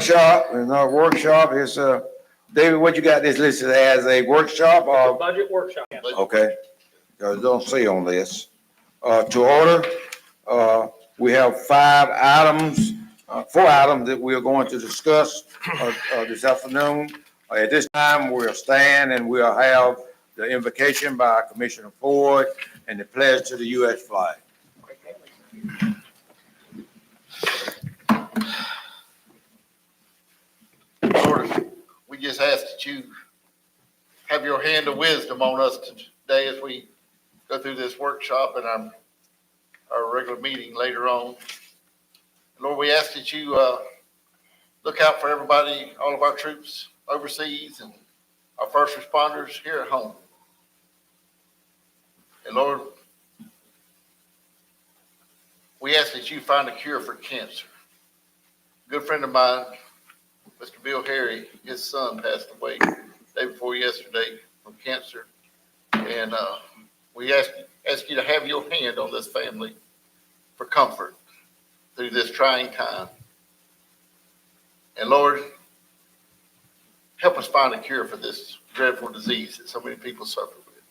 workshop, and our workshop is, David, what you got this listed as, a workshop or? Budget workshop. Yes. Okay, don't say on this. To order, we have 4 items that we are going to discuss, this afternoon. At this time, we'll stand and we'll have the invocation by Commissioner Ford and the pledge to the U.S. flag. Lord, we just ask that you have your hand of wisdom on us today as we go through this workshop and our regular meeting later on. Lord, we ask that you look out for everybody, all of our troops overseas and our first responders here at home. And Lord, we ask that you find a cure for cancer. A good friend of mine, Mr. Bill Harry, his son passed away the day before yesterday from cancer. And we ask you to have your hand on this family for comfort through this trying time. And Lord, help us find a cure for this dreadful disease that so many people suffer with.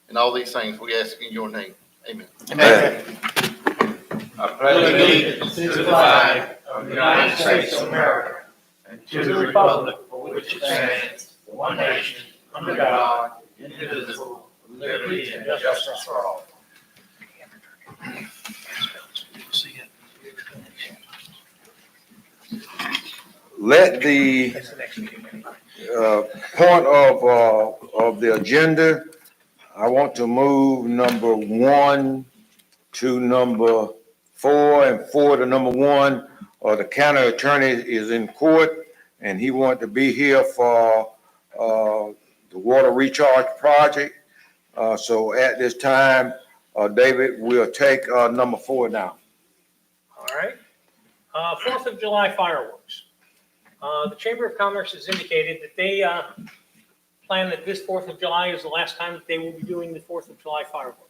And all these things we ask in your name. Amen. Amen. I pledge allegiance to the flag of the United States of America and to the republic for which it stands, one nation, under God, indivisible, with liberty and justice for all. Let the point of the agenda, I want to move number 1 to number 4 and 4 to number 1. The county attorney is in court and he wanted to be here for the water recharge project. So at this time, David, we'll take number 4 now. All right. 4th of July fireworks. The Chamber of Commerce has indicated that they plan that this 4th of July is the last time that they will be doing the 4th of July fireworks.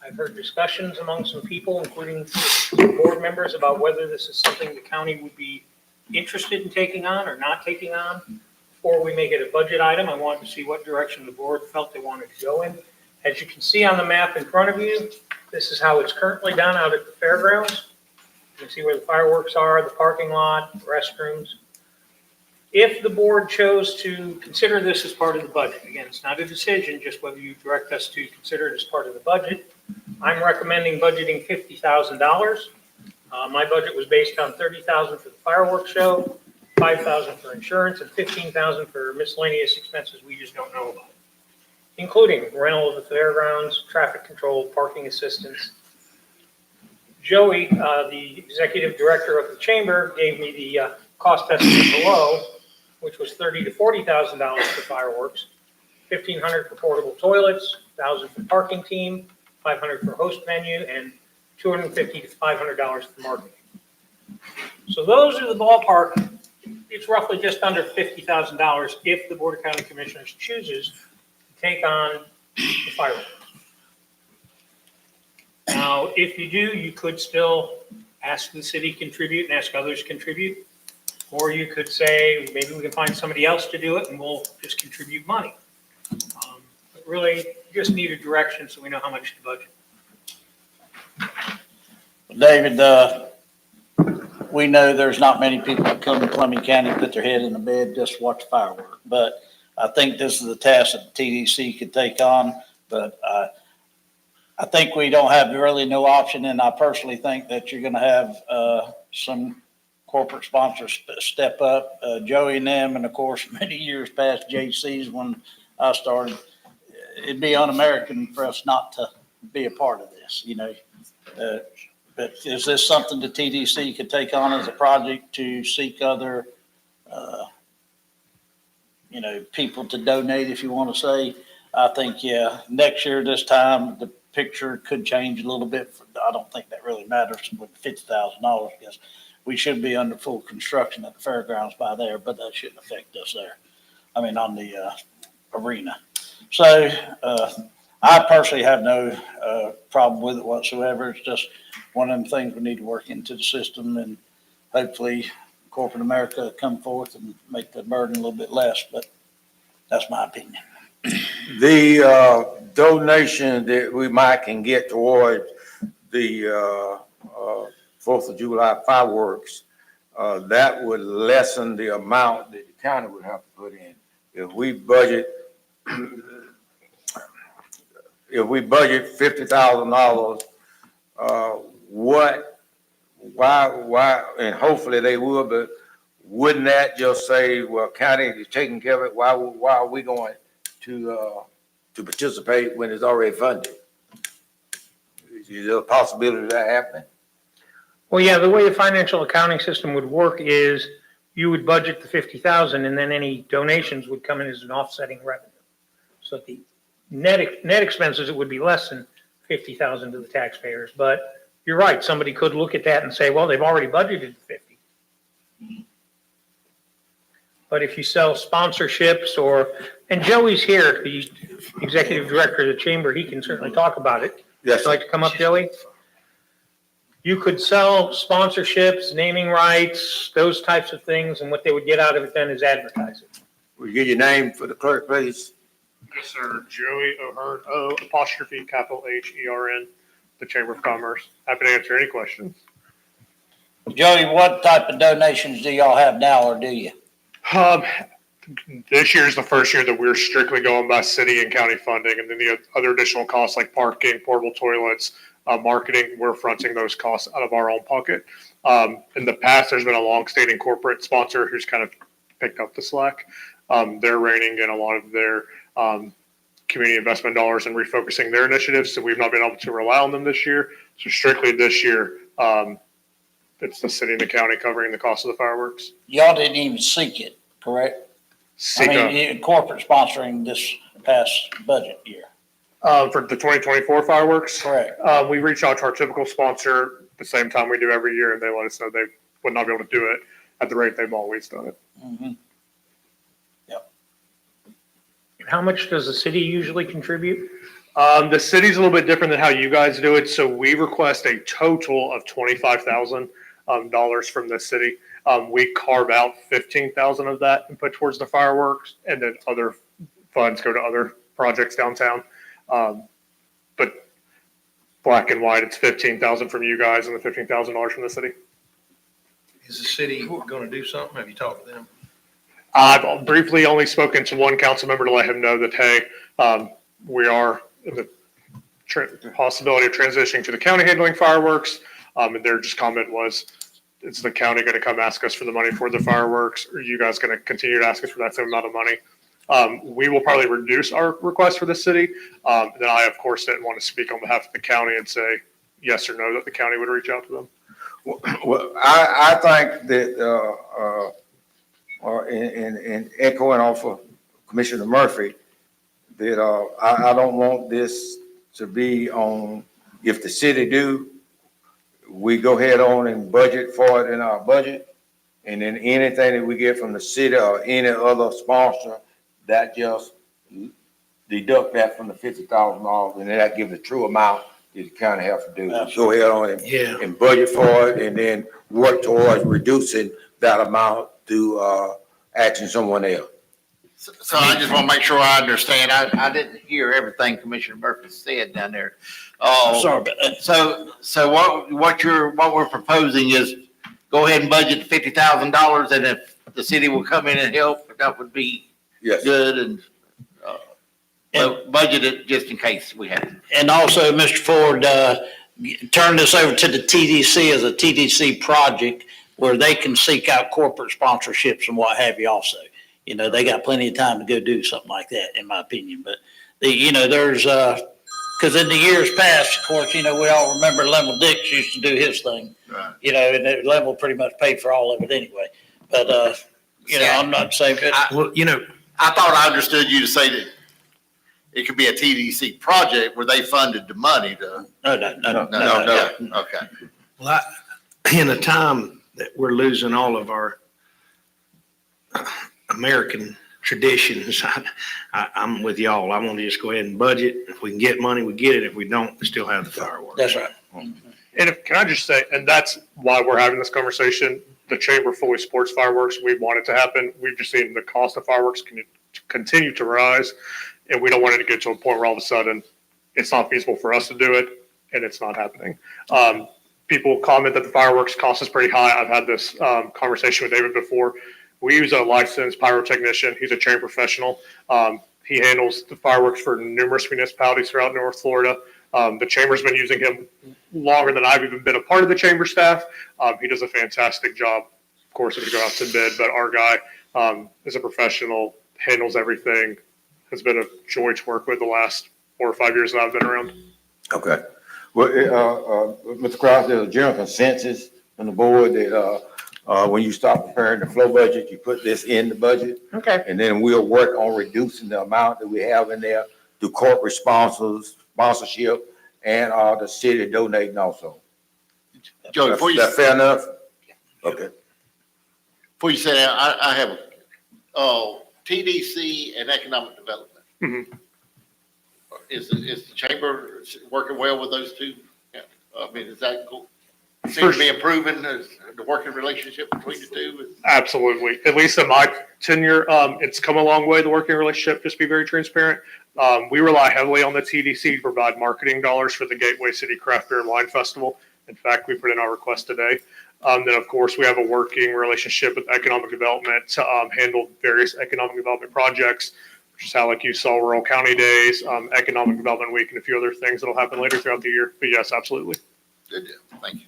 I've heard discussions among some people, including board members, about whether this is something the county would be interested in taking on or not taking on. Before we make it a budget item, I wanted to see what direction the board felt they wanted to go in. As you can see on the map in front of you, this is how it's currently done out at the fairgrounds. You can see where the fireworks are, the parking lot, the restrooms. If the board chose to consider this as part of the budget, again, it's not a decision, just whether you direct us to consider it as part of the budget. I'm recommending budgeting $50,000. My budget was based on $30,000 for the fireworks show, $5,000 for insurance, and $15,000 for miscellaneous expenses we just don't know about, including rental of the fairgrounds, traffic control, parking assistance. Joey, the executive director of the chamber, gave me the cost estimate below, which was $30,000 to $40,000 for fireworks, $1,500 for portable toilets, $1,000 for parking team, $500 for host venue, and $250 to $500 for marketing. So those are the ballpark. It's roughly just under $50,000 if the Board of County Commissioners chooses to take on the fireworks. Now, if you do, you could still ask the city contribute and ask others contribute. Or you could say, maybe we can find somebody else to do it and we'll just contribute money. But really, you just need a direction so we know how much to budget. David, we know there's not many people that come to Columbia County, put their head in the bed, just watch fireworks. But I think this is a task that the TDC could take on. But I think we don't have really no option. And I personally think that you're going to have some corporate sponsors step up, Joey and them, and of course, many years past JC's when I started. It'd be un-American for us not to be a part of this, you know. But is this something the TDC could take on as a project to seek other, you know, people to donate, if you want to say? I think, yeah, next year this time, the picture could change a little bit. I don't think that really matters with $50,000 because we should be under full construction at the fairgrounds by there, but that shouldn't affect us there. I mean, on the arena. So I personally have no problem with it whatsoever. It's just one of them things we need to work into the system, and hopefully, of corporate America come forth and make the burden a little bit less, but that's my opinion. The donation that we might can get toward the 4th of July fireworks, that would lessen the amount that the county would have to put in. If we budget $50,000, why, and hopefully they will, but wouldn't that just say, well, county is taking care of it, why are we going to participate when it's already funded? Is there a possibility of that happening? Well, yeah, the way the financial accounting system would work is you would budget the 50,000 and then any donations would come in as an offsetting revenue. So at the net expenses, it would be less than 50,000 to the taxpayers. But you're right, somebody could look at that and say, well, they've already budgeted 50. But if you sell sponsorships and Joey's here, the executive director of the chamber, he can certainly talk about it. Yes, Would you like to come up, Joey? You could sell sponsorships, naming rights, those types of things, and what they would get out of it then is advertising. will you give your name for the clerk, please? Yes, sir. Joey O'Hearn, O''H''ERN, the Chamber of Commerce. Happy to answer any questions. Joey, what type of donations do y'all have now, or do you? This year is the first year that we're strictly going by city and county funding, and then the other additional costs like parking, portable toilets, marketing, we're fronting those costs out of our own pocket. In the past, there's been a long-standing corporate sponsor who's kind of picked up the slack. They're reining in a lot of their community investment dollars and refocusing their initiatives, so we've not been able to rely on them this year. So strictly this year, it's the city and the county covering the cost of the fireworks. Y'all didn't even seek it, correct? Corporate sponsoring this past budget year, For the 2024 fireworks, correct? we reached out to our typical sponsor the same time we do every year, and they let us know they would not be able to do it at the rate they've always done it. Mhm. How much does the city usually contribute? The city's a little bit different than how you guys do it, so we request a total of $25,000 from the city. We carve out 15,000 of that and put towards the fireworks, and then other funds go to other projects downtown. But black and white, it's 15,000 from you guys and the $15,000 from the city. Is the city gonna do something? Have you talked to them? I've briefly only spoken to one council member to let him know that, hey, we are in the possibility of transitioning to the county handling fireworks. And their just comment was, is the county going to come ask us for the money for the fireworks? Or are you guys going to continue to ask us for that same amount of money? We will probably reduce our request for the city. Then I, of course, didn't want to speak on behalf of the county and say yes or no that the county would reach out to them. Well, I think that, in echoing off of Commissioner Murphy, that, I don't want this to be on, if the city do, we go ahead on and budget for it in our budget. And then anything that we get from the city or any other sponsor, that just deduct that from the $50,000, and then that gives the true amount that the county have to do. Go ahead on and budget for it, and then work towards reducing that amount through asking someone else. So I just want to make sure I understand. I didn't hear everything Commissioner Murphy said down there. Sorry about that. So what we're proposing is go ahead and budget $50,000, and if the city will come in and help, that would be Yes. good, and budget it just in case we have to. And also, Mr. Ford, turn this over to the TDC as a TDC project where they can seek out corporate sponsorships and what have you also. You know, they got plenty of time to go do something like that, in my opinion. But, there's, because in the years past, of course, we all remember Level Dix used to do his thing. Right. And Level pretty much paid for all of it anyway. But, I'm not saying that. Well, I thought I understood you to say that it could be a TDC project where they funded the money to. No. Okay. well, in a time that we're losing all of our American traditions, I'm with y'all. I want to just go ahead and budget. If we can get money, we get it. If we don't, we still have the fireworks. That's right. And can I just say, and that's why we're having this conversation. the chamber fully supports fireworks. We want it to happen. We've just seen the cost of fireworks continue to rise, and we don't want it to get to a point where all of a sudden it's not feasible for us to do it, and it's not happening. People comment that the fireworks cost is pretty high. I've had this conversation with David before. We use a licensed pyrotechnician. He's a trained professional. He handles the fireworks for numerous municipalities throughout North Florida. The chamber's been using him longer than I've even been a part of the chamber staff. He does a fantastic job. Of course, if you go out to bid, but our guy is a professional, handles everything, has been a joy to work with the last 4 or 5 years that I've been around. Okay. Well, Mr. Kraus, there's a general consensus on the board that, when you start preparing the flow budget, you put this in the budget, Okay. and then we'll work on reducing the amount that we have in there through corporate sponsorship and, the city donating also. Joey, before Is you, that fair enough? Okay. before you say that, I have, TDC and economic development. Mhm. Is the chamber working well with those two? I mean, is that cool? For Seems to be improving the working relationship between the two. Absolutely. At least in my tenure, it's come a long way, the working relationship, just to be very transparent. We rely heavily on the TDC to provide marketing dollars for the Gateway City Craft Beer and Wine Festival. In fact, we put in our request today. Then, of course, we have a working relationship with economic development to handle various economic development projects, which is how, like you saw, Rural County Days, Economic Development Week, and a few other things that'll happen later throughout the year. But yes, absolutely. Good deal. Thank you.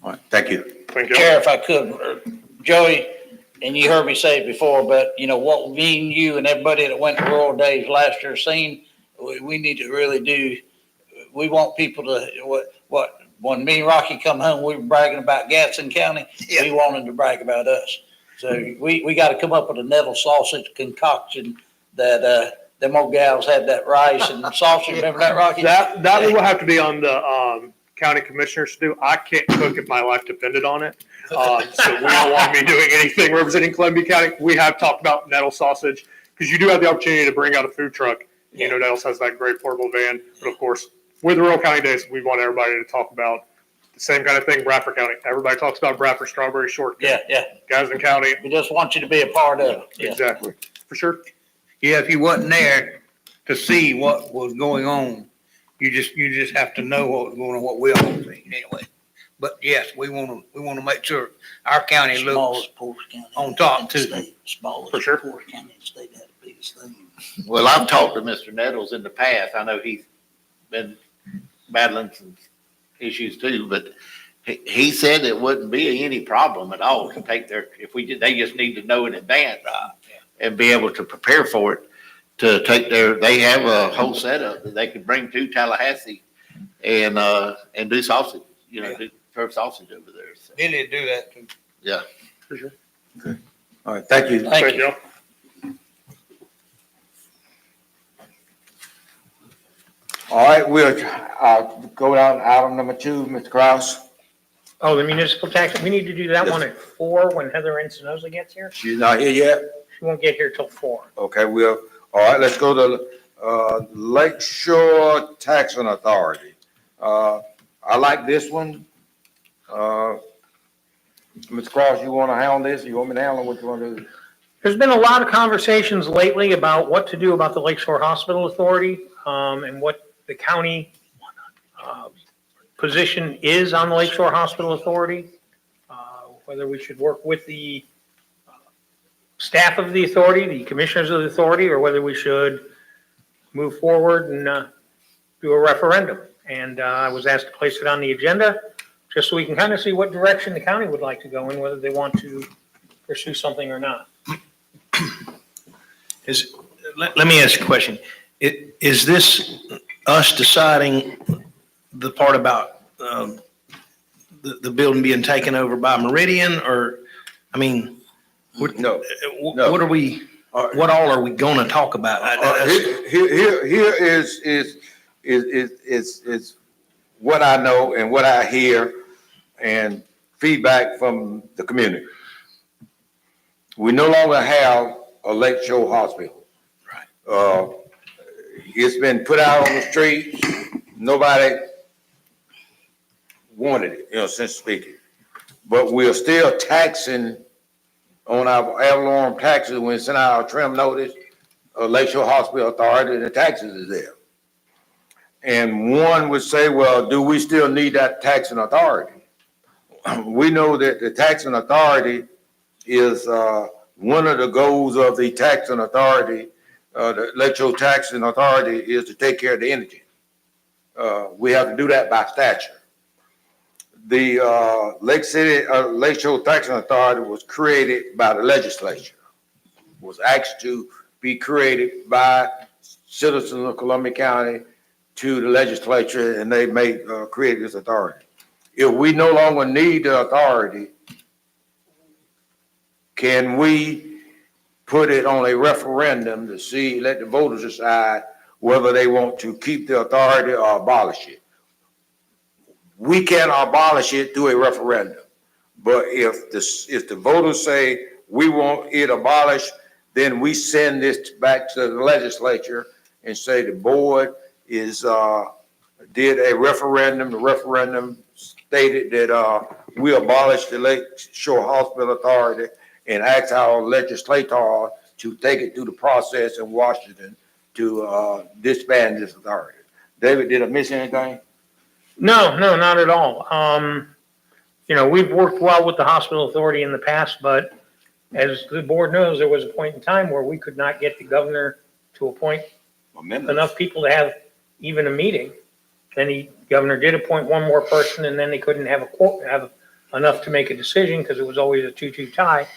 All right, thank you. Thank you. Chair, if I could, Joey, and you heard me say it before, but you know, what me and you and everybody that went to Rural Days last year seen, we need to really do, we want people to, when me and Rocky come home, we were bragging about Gadsden County. We wanted to brag about us. So we got to come up with a nettle sausage concoction that, them old gals had that rice and sausage. Remember that, Rocky? That will have to be on the county commissioners to do. I can't cook if my life depended on it. So we don't want me doing anything representing Columbia County. We have talked about nettle sausage because you do have the opportunity to bring out a food truck. You know, Nettles has that great portable van. But of course, with the Rural County Days, we want everybody to talk about the same kind of thing, Bradford County. Everybody talks about Bradford strawberry shortcake. Yeah. Gadsden County, We just want you to be a part of it. Yeah. exactly, for sure. Yeah, if you wasn't there to see what was going on, you just have to know what was going on, what we all see anyway. But yes, we want to make sure our county looks Smallest poorest county. on top in the too. state. Smallest For sure. poorest county in the state, that's the biggest thing. Well, I've talked to Mr. Nettles in the past. I know he's been battling some issues too, but he said it wouldn't be any problem at all to take they just need to know in advance and be able to prepare for it, to take they have a whole setup that they could bring to Tallahassee and do sausage, serve sausage over there. So, Billy do that too. yeah. For sure. All right, thank you. Thank you. All right, we'll, go down to item number 2, Mr. Kraus. Oh, the municipal tax, we need to do that one at 4 when Heather Encinosa gets here. She's not here yet? She won't get here till 4. Okay, all right, let's go to, Lake Shore Taxing Authority. I like this one. Mr. Kraus, you want to handle this? You want me to handle it? What you want to do? There's been a lot of conversations lately about what to do about the Lakeshore Hospital Authority, and what the county position is on the Lakeshore Hospital Authority. Whether we should work with the staff of the authority, the commissioners of the authority, or whether we should move forward and do a referendum. And I was asked to place it on the agenda, just so we can kind of see what direction the county would like to go in, whether they want to pursue something or not. Let me ask you a question. Is this us deciding the part about the building being taken over by Meridian, or, I mean, No. what are we, what all are we going to talk about? Here is what I know and what I hear and feedback from the community. We no longer have a Lake Shore Hospital. Right. It's been put out on the street. Nobody wanted it, since speaking. but we're still taxing on our ad valorem taxes when we send out our trim notice, Lakeshore Hospital Authority, the taxes is there. And one would say, well, do we still need that taxing authority? We know that the taxing authority is, one of the goals of the taxing authority, the Lakeshore Taxing Authority, is to take care of the indigent. We have to do that by statute. The Lakeshore Taxing Authority was created by the legislature, was asked to be created by citizens of Columbia County to the legislature, and they created this authority. If we no longer need the authority, can we put it on a referendum to see, let the voters decide whether they want to keep the authority or abolish it? We can abolish it through a referendum. But if the voters say we want it abolished, then we send this back to the legislature and say the board did a referendum. The referendum stated that we abolished the Lakeshore Hospital Authority and asked our legislator to take it through the process in Washington to disband this authority. David, did I miss anything? No, not at all. We've worked well with the hospital authority in the past, but as the board knows, there was a point in time where we could not get the governor to appoint enough people to have even a meeting. Then the governor did appoint one more person, and then they couldn't have enough to make a decision because it was always a 2-2 tie.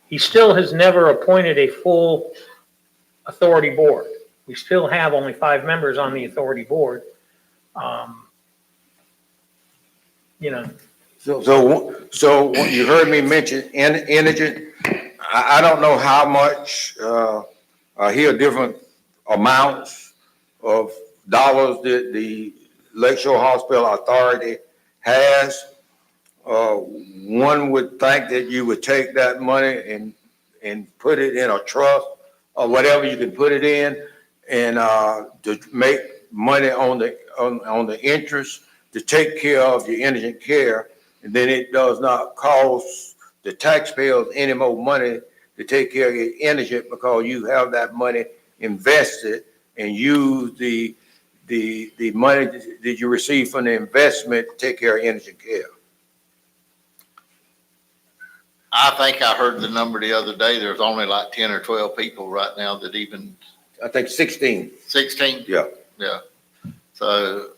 He still has never appointed a full authority board. We still have only 5 members on the authority board. So when you heard me mention indigent, I don't know how much, I hear different amounts of dollars that the Lakeshore Hospital Authority has. One would think that you would take that money and put it in a trust or whatever you can put it in, and to make money on the interest to take care of your indigent care, and then it does not cost the taxpayers any more money to take care of your indigent because you have that money invested and use the money that you receive from the investment to take care of indigent care. I think I heard the number the other day. There's only like 10 or 12 people right now that even I think 16. 16. Yeah. Yeah. So,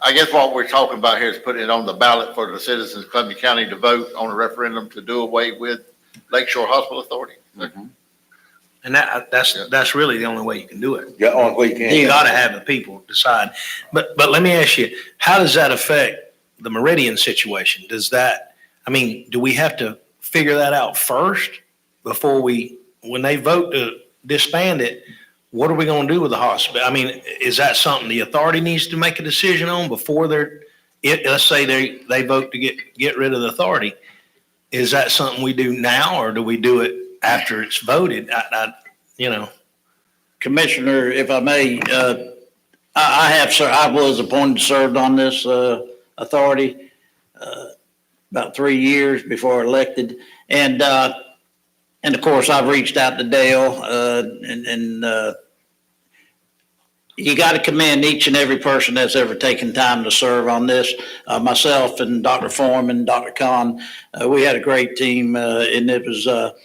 I guess what we're talking about here is putting it on the ballot for the citizens of Columbia County to vote on a referendum to do away with Lakeshore Hospital Authority. And that's really the only way you can do it. Yeah, on we can. You gotta have the people decide. But let me ask you, how does that affect the Meridian situation? Do we have to figure that out first before when they vote to disband it? What are we gonna do with the hospital? Is that something the authority needs to make a decision on before let's say they vote to get rid of the authority? Is that something we do now, or do we do it after it's voted? Commissioner, if I may, I was appointed, served on this authority about 3 years before elected. And of course, I've reached out to Dale and you got to commend each and every person that's ever taken time to serve on this. Myself and Dr. Foreman, Dr. Khan, we had a great team, and it was a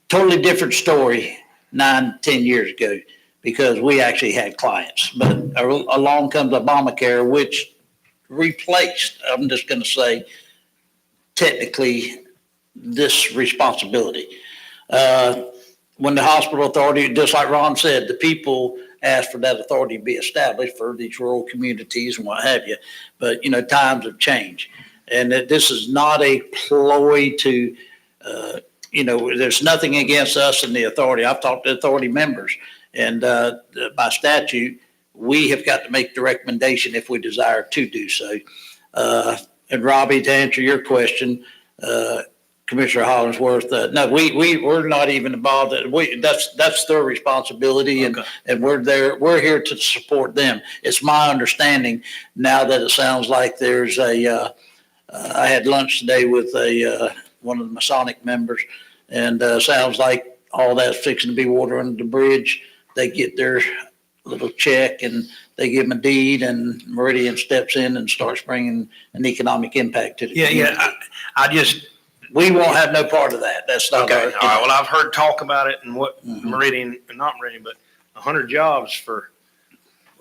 totally different story 9-10 years ago because we actually had clients. But along comes Obamacare, which replaced, I'm just going to say, technically, this responsibility. When the hospital authority, just like Ron said, the people asked for that authority to be established for these rural communities and what have you. But, times have changed. And that this is not a ploy to, there's nothing against us and the authority. I've talked to authority members, and by statute, we have got to make the recommendation if we desire to do so. And Robbie, to answer your question, Commissioner Hollingsworth, no, we're not even involved. That's their responsibility and, Okay. and we're here to support them. It's my understanding now that it sounds like there's I had lunch today with one of the Masonic members and, sounds like all that's fixing to be water under the bridge. They get their little check and they give them a deed and Meridian steps in and starts bringing an economic impact to the Yeah, community. yeah, I just, We won't have no part of that. That's not okay, all our. right, well, I've heard talk about it and what Mhm. Meridian, not Meridian, but 100 jobs for,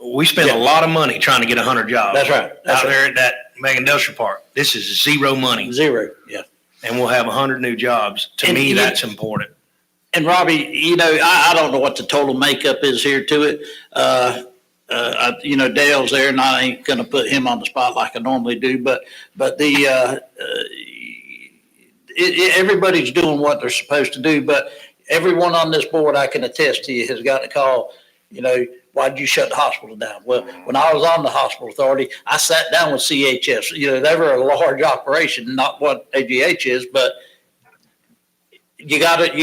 we spend Yeah. a lot of money trying to get 100 jobs. That's right. That's Out right. there at that mega industrial park. This is zero money Zero, yeah. and we'll have 100 new jobs. To And me, you- that's important. And Robbie, I don't know what the total makeup is here to it. Dale's there and I ain't gonna put him on the spot like I normally do, but everybody's doing what they're supposed to do, but everyone on this board, I can attest to you, has got a call, why'd you shut the hospital down? Well, when I was on the hospital authority, I sat down with CHS, they were a large operation, not what AGH is, but you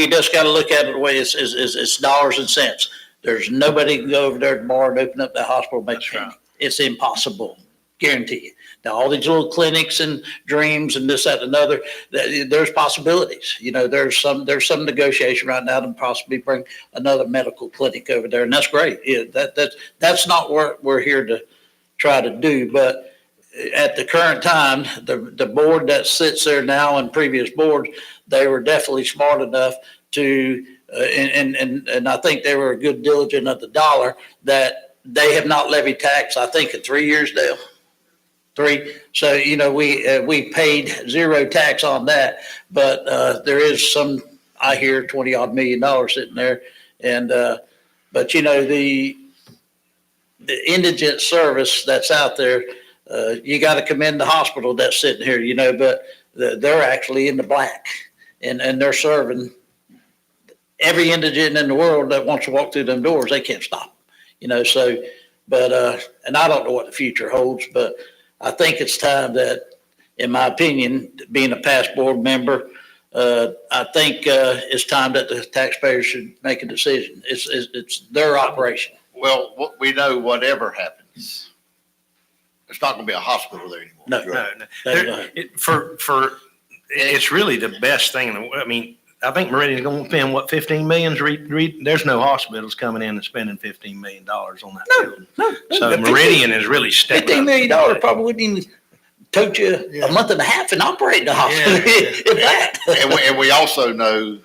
just gotta look at it the way it's dollars and cents. There's nobody can go over there tomorrow and open up that hospital and make That's a penny. right. It's impossible, guarantee you. Now, all these little clinics and dreams and this, that, and another, there's possibilities. There's some negotiation right now to possibly bring another medical clinic over there, and that's great. Yeah, that's not what we're here to try to do, but at the current time, the board that sits there now and previous boards, they were definitely smart enough to, and I think they were a good diligent of the dollar, that they have not levied tax, I think, in 3 years, Dale. 3. So, we paid zero tax on that, but there is some, I hear $20 odd million sitting there. And, but the indigent service that's out there, you got to commend the hospital that's sitting here, but they're actually in the black and they're serving every indigent in the world that wants to walk through them doors. They can't stop, so, but, and I don't know what the future holds, but I think it's time that, in my opinion, being a past board member, I think it's time that the taxpayers should make a decision. It's their operation. Well, what we know, whatever happens, there's not gonna be a hospital there anymore. No, No, no. There- It's really the best thing. I mean, I think Meridian's going to spend, 15 million? There's no hospitals coming in and spending $15 million on that building. No. So Meridian is really stepping $15 up. million probably wouldn't even tote you a month and a half in operating the hospital, Yeah. if that. And we also know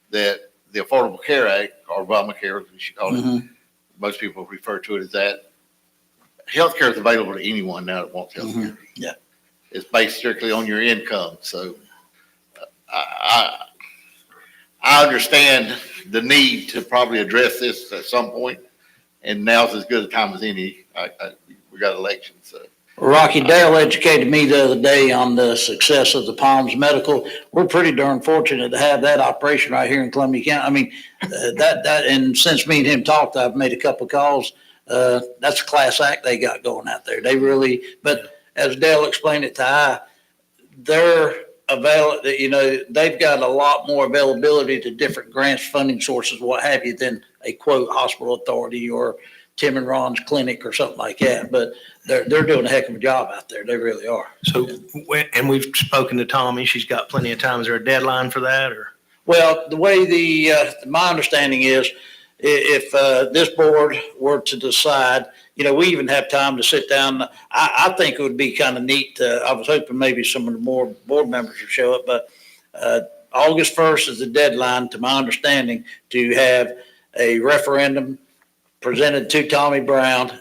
that the Affordable Care Act, or Obamacare, as we should call it, Mhm. most people refer to it as that. Healthcare is available to anyone now that wants healthcare. Yeah. It's based strictly on your income, so I understand the need to probably address this at some point, and now's as good a time as any. We got elections, so. Rocky Dale educated me the other day on the success of the Palms Medical. We're pretty darn fortunate to have that operation right here in Columbia County. I mean, and since me and him talked, I've made a couple of calls. That's a class act they got going out there. They really, but as Dale explained it to they're they've got a lot more availability to different grants, funding sources, what have you, than a quote hospital authority or Tim and Ron's clinic or something like that. But they're doing a heck of a job out there. They really are. So, and we've spoken to Tommy. She's got plenty of time. Is there a deadline for that or? Well, the way my understanding is, if this board were to decide, we even have time to sit down. I think it would be kind of neat. I was hoping maybe some of the more board members would show up, but August 1st is the deadline, to my understanding, to have a referendum presented to Tommy Brown,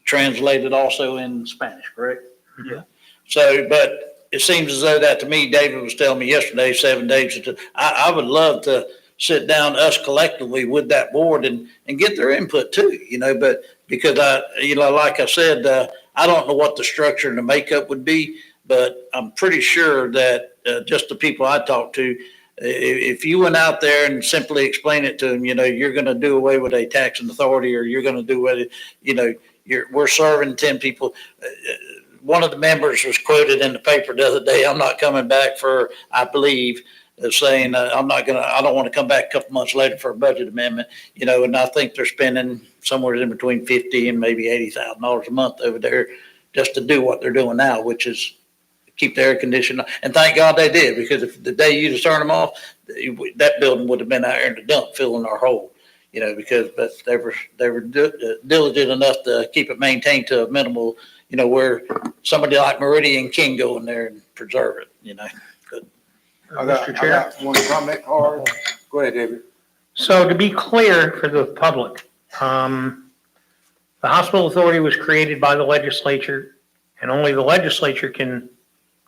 translated also in Spanish, correct? Yeah. So, but it seems as though that, to me, David was telling me yesterday, 7 days. I would love to sit down, us collectively with that board and get their input too, but because like I said, I don't know what the structure and the makeup would be, but I'm pretty sure that just the people I talked to, if you went out there and simply explain it to them, you're going to do away with a taxing authority, or you're going to do what, we're serving 10 people. one of the members was quoted in the paper the other day, I'm not coming back for, I believe, saying, I don't want to come back a couple months later for a budget amendment, and I think they're spending somewhere in between $50,000 and maybe $80,000 a month over there just to do what they're doing now, which is keep the air conditioner. And thank God they did, because if the day you just turn them off, that building would have been out there in the dump filling our hole, but they were diligent enough to keep it maintained to a minimal, where somebody like Meridian can go in there and preserve it, I got one comment card. Go ahead, David. So to be clear for the public, the hospital authority was created by the legislature, and only the legislature can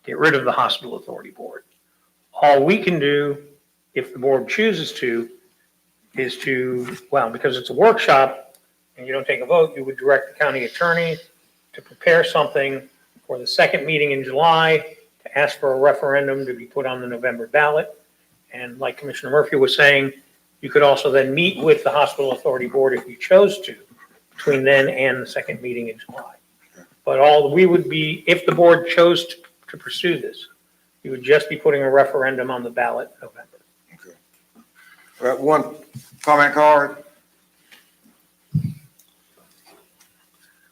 get rid of the hospital authority board. All we can do, if the board chooses to, is because it's a workshop and you don't take a vote, you would direct the county attorney to prepare something for the second meeting in July, to ask for a referendum to be put on the November ballot. And like Commissioner Murphy was saying, you could also then meet with the hospital authority board if you chose to, between then and the second meeting in July. But if the board chose to pursue this, you would just be putting a referendum on the ballot in November. Got one comment card.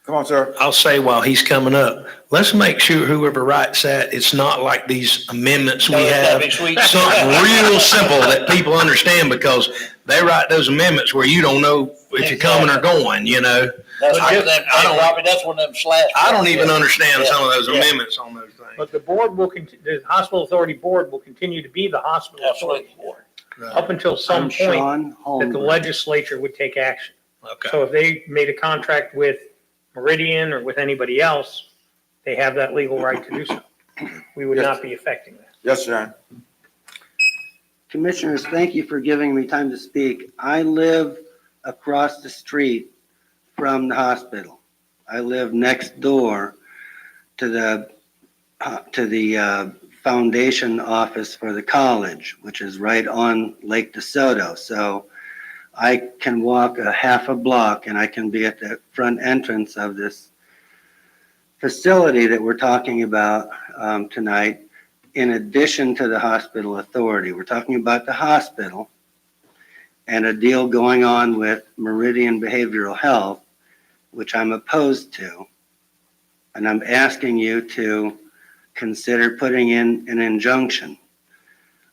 Come on, sir. I'll say while he's coming up, let's make sure whoever writes that, it's not like these amendments we have. Something real simple that people understand, because they write those amendments where you don't know if you're coming or going, That's one of them slash. I don't even understand some of those amendments on those things. But the hospital authority board will continue to be the hospital authority board up until some I'm point Sean that the Holmgren. legislature would take action. Okay. So if they made a contract with Meridian or with anybody else, they have that legal right to do so. We would not be affecting that. Yes, sir. Commissioners, thank you for giving me time to speak. I live across the street from the hospital. I live next door to the foundation office for the college, which is right on Lake DeSoto. So I can walk a half a block and I can be at the front entrance of this facility that we're talking about tonight, in addition to the hospital authority. We're talking about the hospital and a deal going on with Meridian Behavioral Health, which I'm opposed to. And I'm asking you to consider putting in an injunction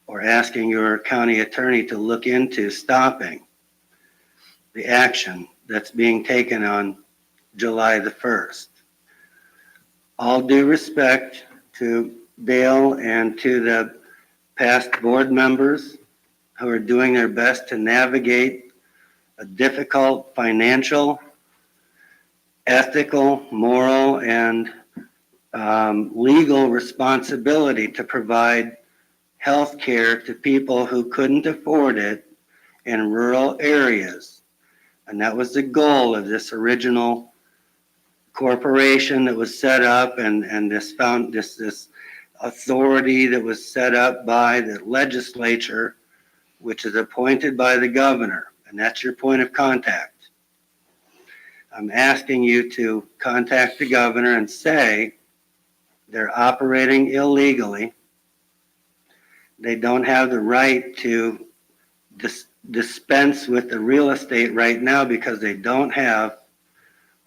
or asking your county attorney to look into stopping the action that's being taken on July the 1st. All due respect to Dale and to the past board members who are doing their best to navigate a difficult financial, ethical, moral, and legal responsibility to provide health care to people who couldn't afford it in rural areas. And that was the goal of this original corporation that was set up, and this authority that was set up by the legislature, which is appointed by the governor, and that's your point of contact. I'm asking you to contact the governor and say they're operating illegally. They don't have the right to dispense with the real estate right now because they don't have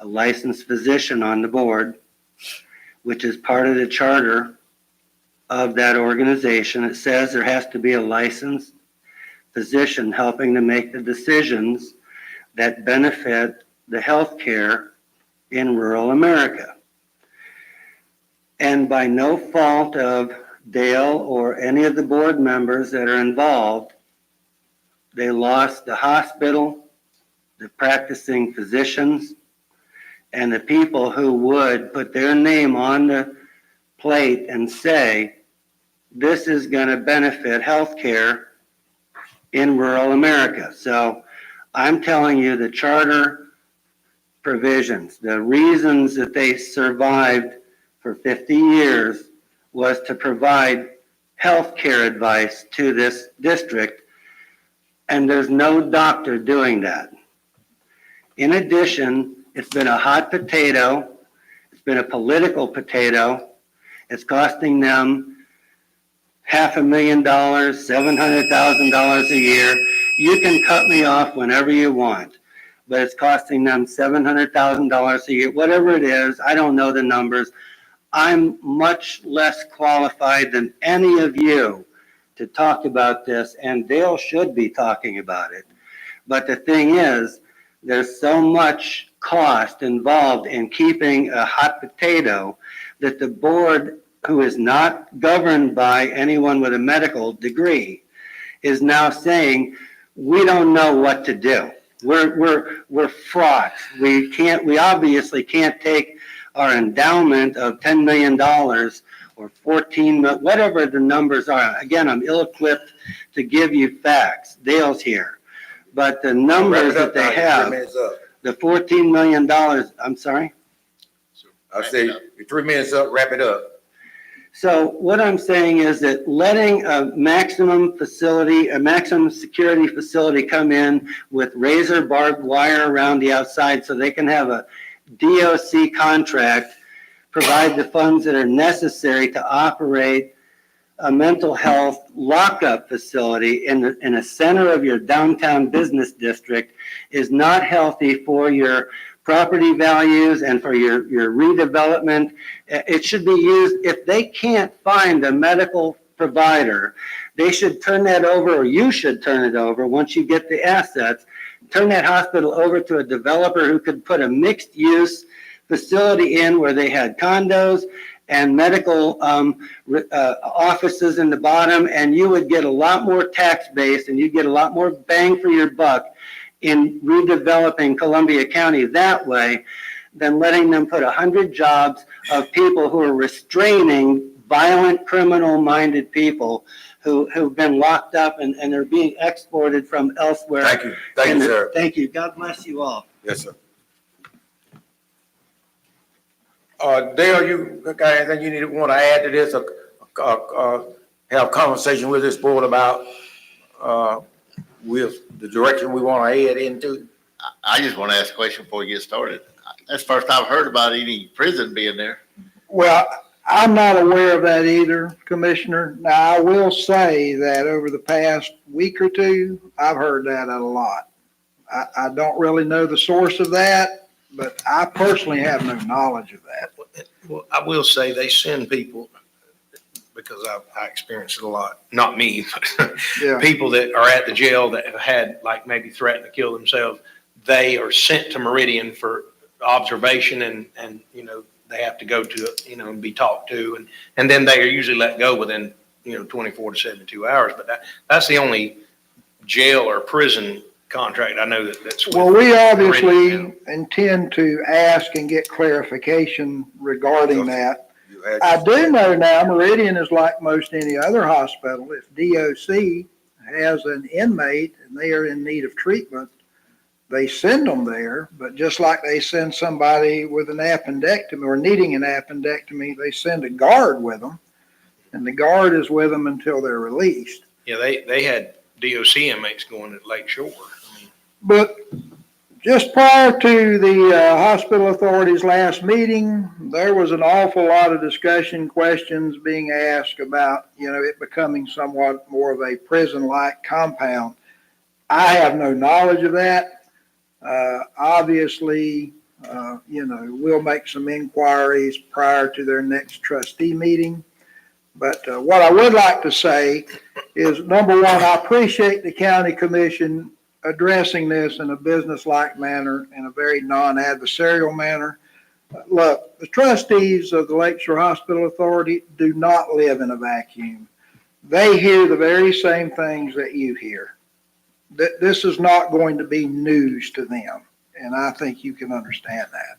a licensed physician on the board, which is part of the charter of that organization. It says there has to be a licensed physician helping to make the decisions that benefit the health care in rural America. And by no fault of Dale or any of the board members that are involved, they lost the hospital, the practicing physicians, and the people who would put their name on the plate and say, this is going to benefit healthcare in rural America. So I'm telling you, the charter provisions, the reasons that they survived for 50 years was to provide healthcare advice to this district, and there's no doctor doing that. In addition, it's been a hot potato. It's been a political potato. It's costing them $500,000, $700,000 a year. You can cut me off whenever you want, but it's costing them $700,000 a year, whatever it is. I don't know the numbers. I'm much less qualified than any of you to talk about this, and Dale should be talking about it. But the thing is, there's so much cost involved in keeping a hot potato that the board, who is not governed by anyone with a medical degree, is now saying, we don't know what to do. We're fraught. We obviously can't take our endowment of $10 million or 14, whatever the numbers are. Again, I'm ill-equipped to give you facts. Dale's here. But the numbers that they have, the $14 million, I'm sorry? I say, you're 3 minutes up, wrap it up. So what I'm saying is that letting a maximum security facility come in with razor barbed wire around the outside so they can have a DOC contract, provide the funds that are necessary to operate a mental health lockup facility in a center of your downtown business district is not healthy for your property values and for your redevelopment. It should be used, if they can't find a medical provider, they should turn that over, or you should turn it over once you get the assets, turn that hospital over to a developer who could put a mixed use facility in where they had condos and medical offices in the bottom, and you would get a lot more tax base and you'd get a lot more bang for your buck in redeveloping Columbia County that way than letting them put 100 jobs of people who are restraining violent, criminal-minded people who've been locked up and are being exported from elsewhere. Thank you. Thank you, sir. Thank you. God bless you all. Yes, sir. Dale, you got anything you want to add to this, or have a conversation with this board about with the direction we want to head into? I just want to ask a question before we get started. That's the first I've heard about any prison being there. Well, I'm not aware of that either, Commissioner. Now, I will say that over the past week or two, I've heard that a lot. I don't really know the source of that, but I personally have no knowledge of that. Well, I will say they send people, because I experienced it a lot, not me, but Yeah. people that are at the jail that have had, like, maybe threatened to kill themselves, they are sent to Meridian for observation and, you know, they have to go to, you know, and be talked to. And then they are usually let go within, 24 to 72 hours. But that's the only jail or prison contract I know that's. Well, we with obviously Meridian. intend to ask and get clarification regarding that. You had- I do know now Meridian is like most any other hospital. If DOC has an inmate and they are in need of treatment, they send them there. But just like they send somebody with an appendectomy or needing an appendectomy, they send a guard with them, and the guard is with them until they're released. Yeah, they had DOC inmates going at Lake Shore. I mean, But just prior to the hospital authority's last meeting, there was an awful lot of discussion, questions being asked about, it becoming somewhat more of a prison-like compound. I have no knowledge of that. Obviously, we'll make some inquiries prior to their next trustee meeting. But what I would like to say is, number one, I appreciate the county commission addressing this in a business-like manner, in a very non-adversarial manner. Look, the trustees of the Lakeshore Hospital Authority do not live in a vacuum. They hear the very same things that you hear. This is not going to be news to them, and I think you can understand that.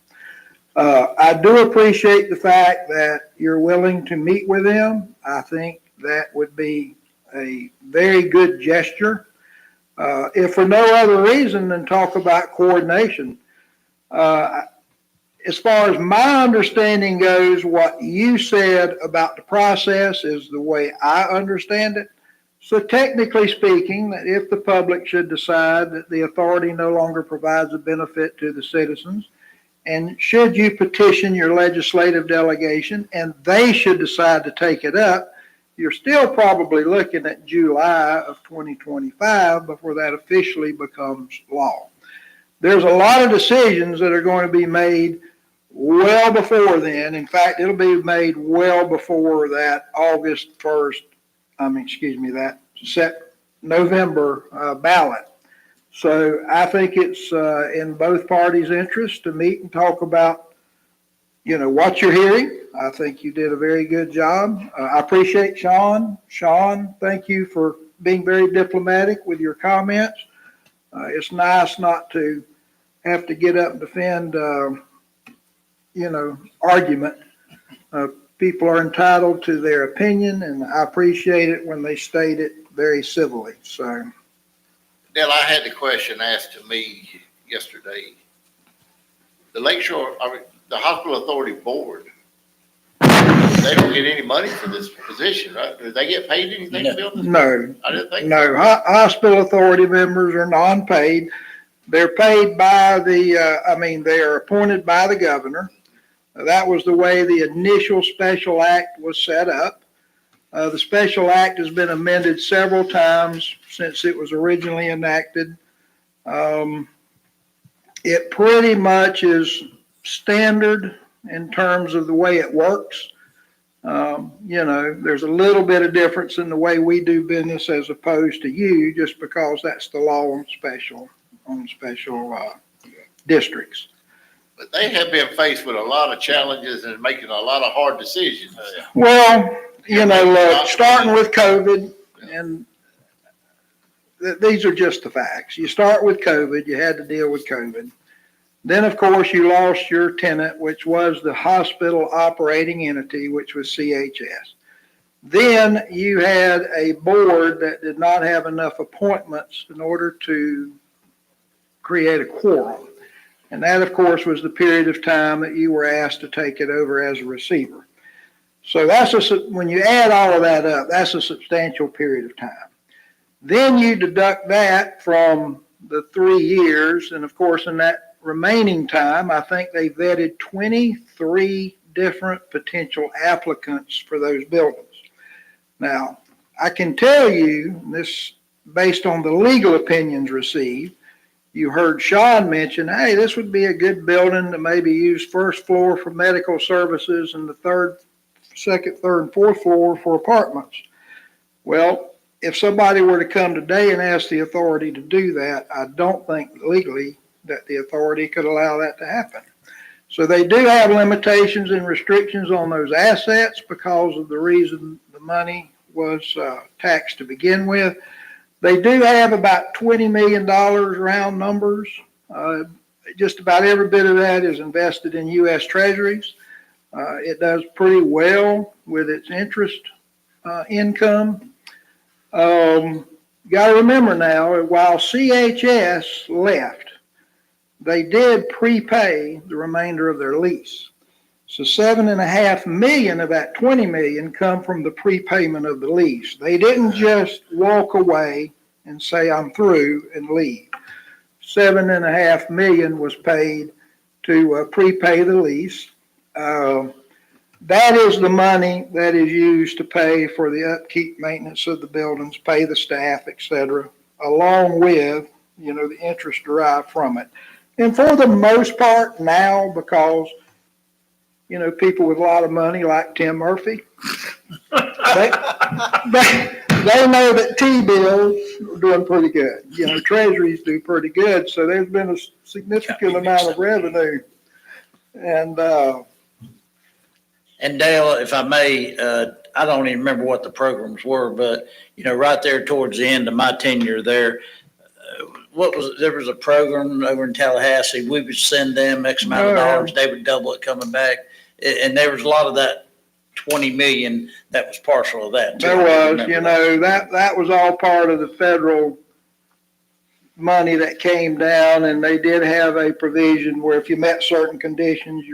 I do appreciate the fact that you're willing to meet with them. I think that would be a very good gesture. If for no other reason than talk about coordination. As far as my understanding goes, what you said about the process is the way I understand it. So technically speaking, that if the public should decide that the authority no longer provides a benefit to the citizens, And should you petition your legislative delegation and they should decide to take it up, you're still probably looking at July of 2025 before that officially becomes law. There's a lot of decisions that are going to be made well before then. In fact, it'll be made well before that August 1st, that November ballot. So I think it's in both parties' interest to meet and talk about, what you're hearing. I think you did a very good job. I appreciate Sean. Sean, thank you for being very diplomatic with your comments. It's nice not to have to get up and defend, argument. People are entitled to their opinion, and I appreciate it when they state it very civilly. So, Dale, I had the question asked to me yesterday. The the Hospital Authority Board, they don't get any money for this position, right? Do they get paid anything to build this? no, I didn't think. no, hospital authority members are non-paid. They're paid by they are appointed by the governor. That was the way the initial special act was set up. The special act has been amended several times since it was originally enacted. It pretty much is standard in terms of the way it works. There's a little bit of difference in the way we do business as opposed to you, just because that's the law on special districts. But they have been faced with a lot of challenges and making a lot of hard decisions. Well, look, starting with COVID, and these are just the facts. You start with COVID, you had to deal with COVID. Then, of course, you lost your tenant, which was the hospital operating entity, which was CHS. Then you had a board that did not have enough appointments in order to create a quorum. And that, of course, was the period of time that you were asked to take it over as a receiver. So when you add all of that up, that's a substantial period of time. Then you deduct that from the 3 years. And of course, in that remaining time, I think they vetted 23 different potential applicants for those buildings. Now, I can tell you this based on the legal opinions received. You heard Sean mention, hey, this would be a good building to maybe use first floor for medical services and the second, third, and fourth floor for apartments. Well, if somebody were to come today and ask the authority to do that, I don't think legally that the authority could allow that to happen. So they do have limitations and restrictions on those assets because of the reason the money was taxed to begin with. They do have about $20 million round numbers. Just about every bit of that is invested in U.S. Treasuries. It does pretty well with its interest income. Got to remember now, while CHS left, they did prepay the remainder of their lease. So $7.5 million of that $20 million come from the prepayment of the lease. They didn't just walk away and say, I'm through, and leave. $7.5 million was paid to prepay the lease. That is the money that is used to pay for the upkeep, maintenance of the buildings, pay the staff, et cetera, along with, the interest derived from it. And for the most part now, because people with a lot of money like Tim Murphy, they know that T-bills are doing pretty good. Treasuries do pretty good. So there's been a significant amount of revenue. And Dale, if I may, I don't even remember what the programs were, but, right there towards the end of my tenure there, there was a program over in Tallahassee. We would send them X amount of dollars. They would double it coming back. And there was a lot of that 20 million that was partial of that. There was, that was all part of the federal money that came down, and they did have a provision where if you met certain conditions,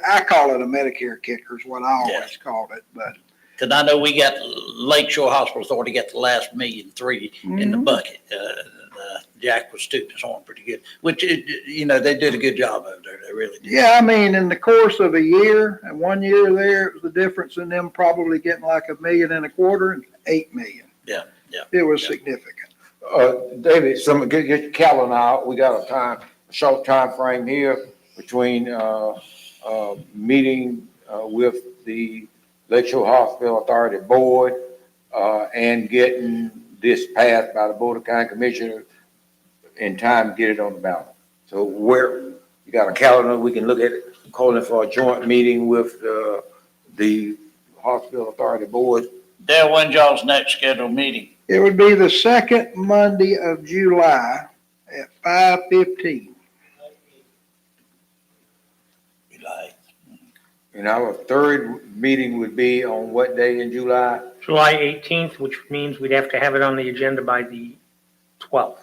I call it a Medicare kicker is what I always called it, but. Cause I know we got Lakeshore Hospital Authority got the last $1.3 million in the bucket. Jack was tooting his horn pretty good, which, they did a good job over there. They really did. Yeah, I mean, in the course of a year, and 1 year there, it was the difference in them probably getting like $1.25 million and 8 million. Yeah. It was Yeah. significant. David, get your calendar out. We got a short time frame here between, meeting, with the Lake Shore Hospital Authority Board, and getting this passed by the Board of County Commissioners in time to get it on the ballot. So you got a calendar, we can look at it, calling for a joint meeting with, the Hospital Authority Board. Dale, when's y'all's next scheduled meeting? It would be the second Monday of July at 5:15. July. And our third meeting would be on what day in July? July 18th, which means we'd have to have it on the agenda by the 12th.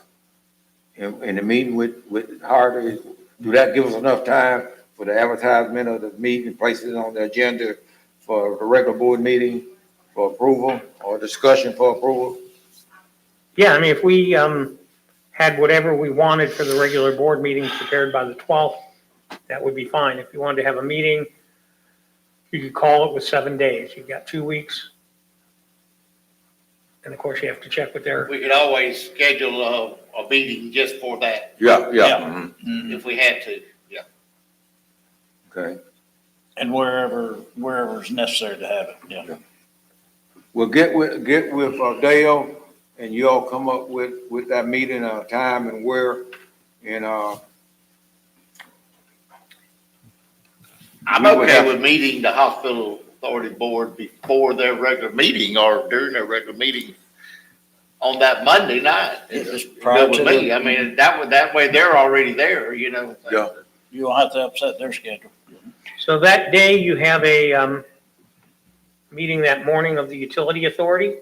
In the meeting with Harder, do that give us enough time for the advertisement of the meeting, place it on the agenda for the regular board meeting for approval or discussion for approval? Yeah, I mean, if we had whatever we wanted for the regular board meeting prepared by the 12th, that would be fine. If you wanted to have a meeting, you could call it with 7 days. You've got 2 weeks. And of course, you have to check with their, We could always schedule a meeting just for that, Yeah. Mhm. if we had to. Okay. And wherever's necessary to have it, yeah. Well, get with Dale and you all come up with that meeting, time and where, and, I'm We would okay have- with meeting the hospital authority board before their regular meeting or during their regular meeting on that Monday night. If it's It's prior good to with me. the- I mean, that way they're already there, Yeah. You don't have to upset their schedule. so that day you have a meeting that morning of the utility authority.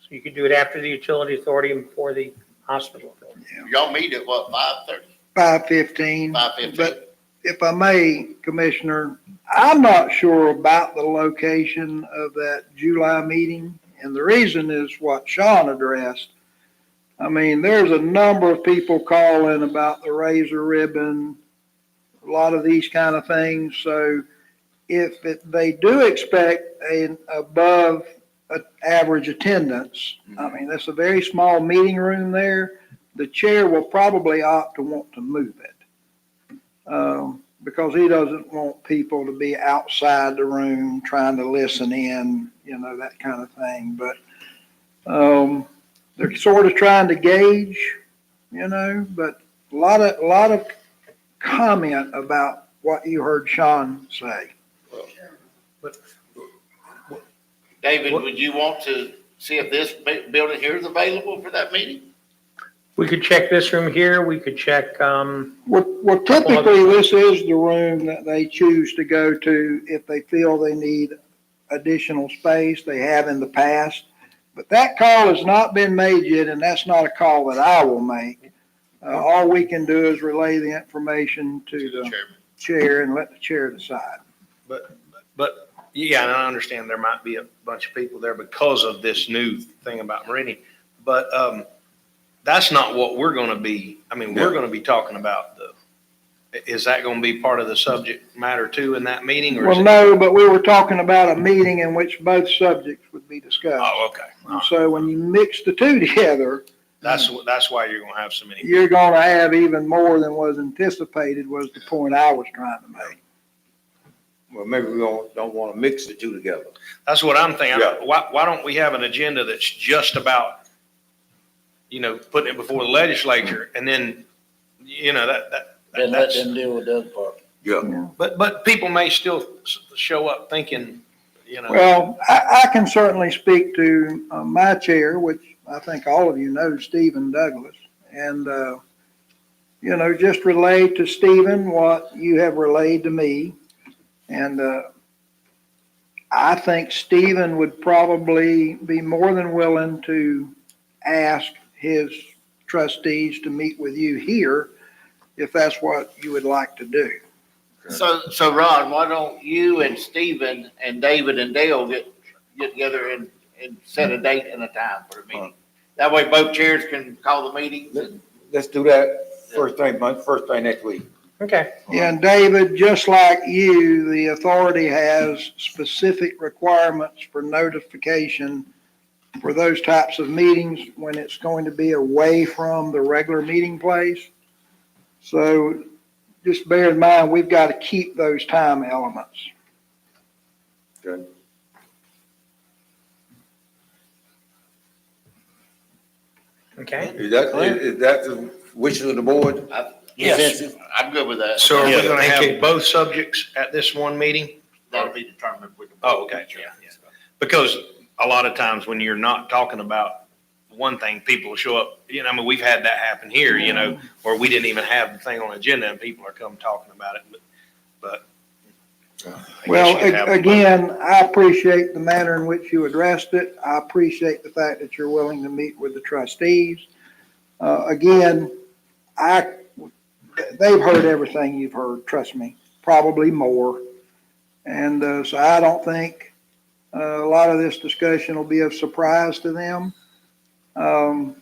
So you could do it after the utility authority and before the hospital authority. Y'all meet at what, 5:30, 5:15. 5:15? But if I may, Commissioner, I'm not sure about the location of that July meeting. And the reason is what Sean addressed. I mean, there's a number of people calling about the razor ribbon, a lot of these kind of things. So if they do expect an above average attendance, I mean, that's a very small meeting room there. The chair will probably opt to want to move it. Because he doesn't want people to be outside the room trying to listen in, that kind of thing. But they're sort of trying to gauge, but a lot of comment about what you heard Sean say. David, would you want to see if this building here is available for that meeting? We could check this room here. We could check, Well, typically, this is the room that they choose to go to if they feel they need additional space. They have in the past. But that call has not been made yet, and that's not a call that I will make. All we can do is relay the information to the Chairman. chair and let the chair decide. But, yeah, and I understand there might be a bunch of people there because of this new thing about Meridian. But, that's not what we're gonna be, we're gonna be talking about is that gonna be part of the subject matter too in that meeting? Or is Well, it? no, but we were talking about a meeting in which both subjects would be discussed. Oh, okay. All And right. so when you mix the two together, That's why you're gonna have so many. you're going to have even more than was anticipated, was the point I was trying to make. Well, maybe we don't want to mix the two together. That's what I'm thinking. Yeah. Why don't we have an agenda that's just about, putting it before the legislature and then, Then let that's, them deal with the other part. Yeah. but people may still show up thinking, Well, I can certainly speak to my chair, which I think all of you know, Stephen Douglas. And, just relay to Stephen what you have relayed to me. And I think Stephen would probably be more than willing to ask his trustees to meet with you here if that's what you would like to do. So Ron, why don't you and Stephen and David and Dale get together and set a date and a time for a meeting? That way both chairs can call the meetings and let's do that first thing next week. Okay. Yeah, and David, just like you, the authority has specific requirements for notification for those types of meetings when it's going to be away from the regular meeting place. So just bear in mind, we've got to keep those time elements. Good. Okay. Is that the wishes of the board? Yes. I'm good with that. So are we Yeah, gonna thank have both subjects at this one meeting? That'll be determined with the. Oh, okay, yeah. Because a lot of times when you're not talking about one thing, people will show up, I mean, we've had that happen here, where we didn't even have the thing on the agenda and people are come talking about it, but. I guess Well, you can have them both. again, I appreciate the manner in which you addressed it. I appreciate the fact that you're willing to meet with the trustees. Again, they've heard everything you've heard, trust me, probably more. And so I don't think a lot of this discussion will be of surprise to them. And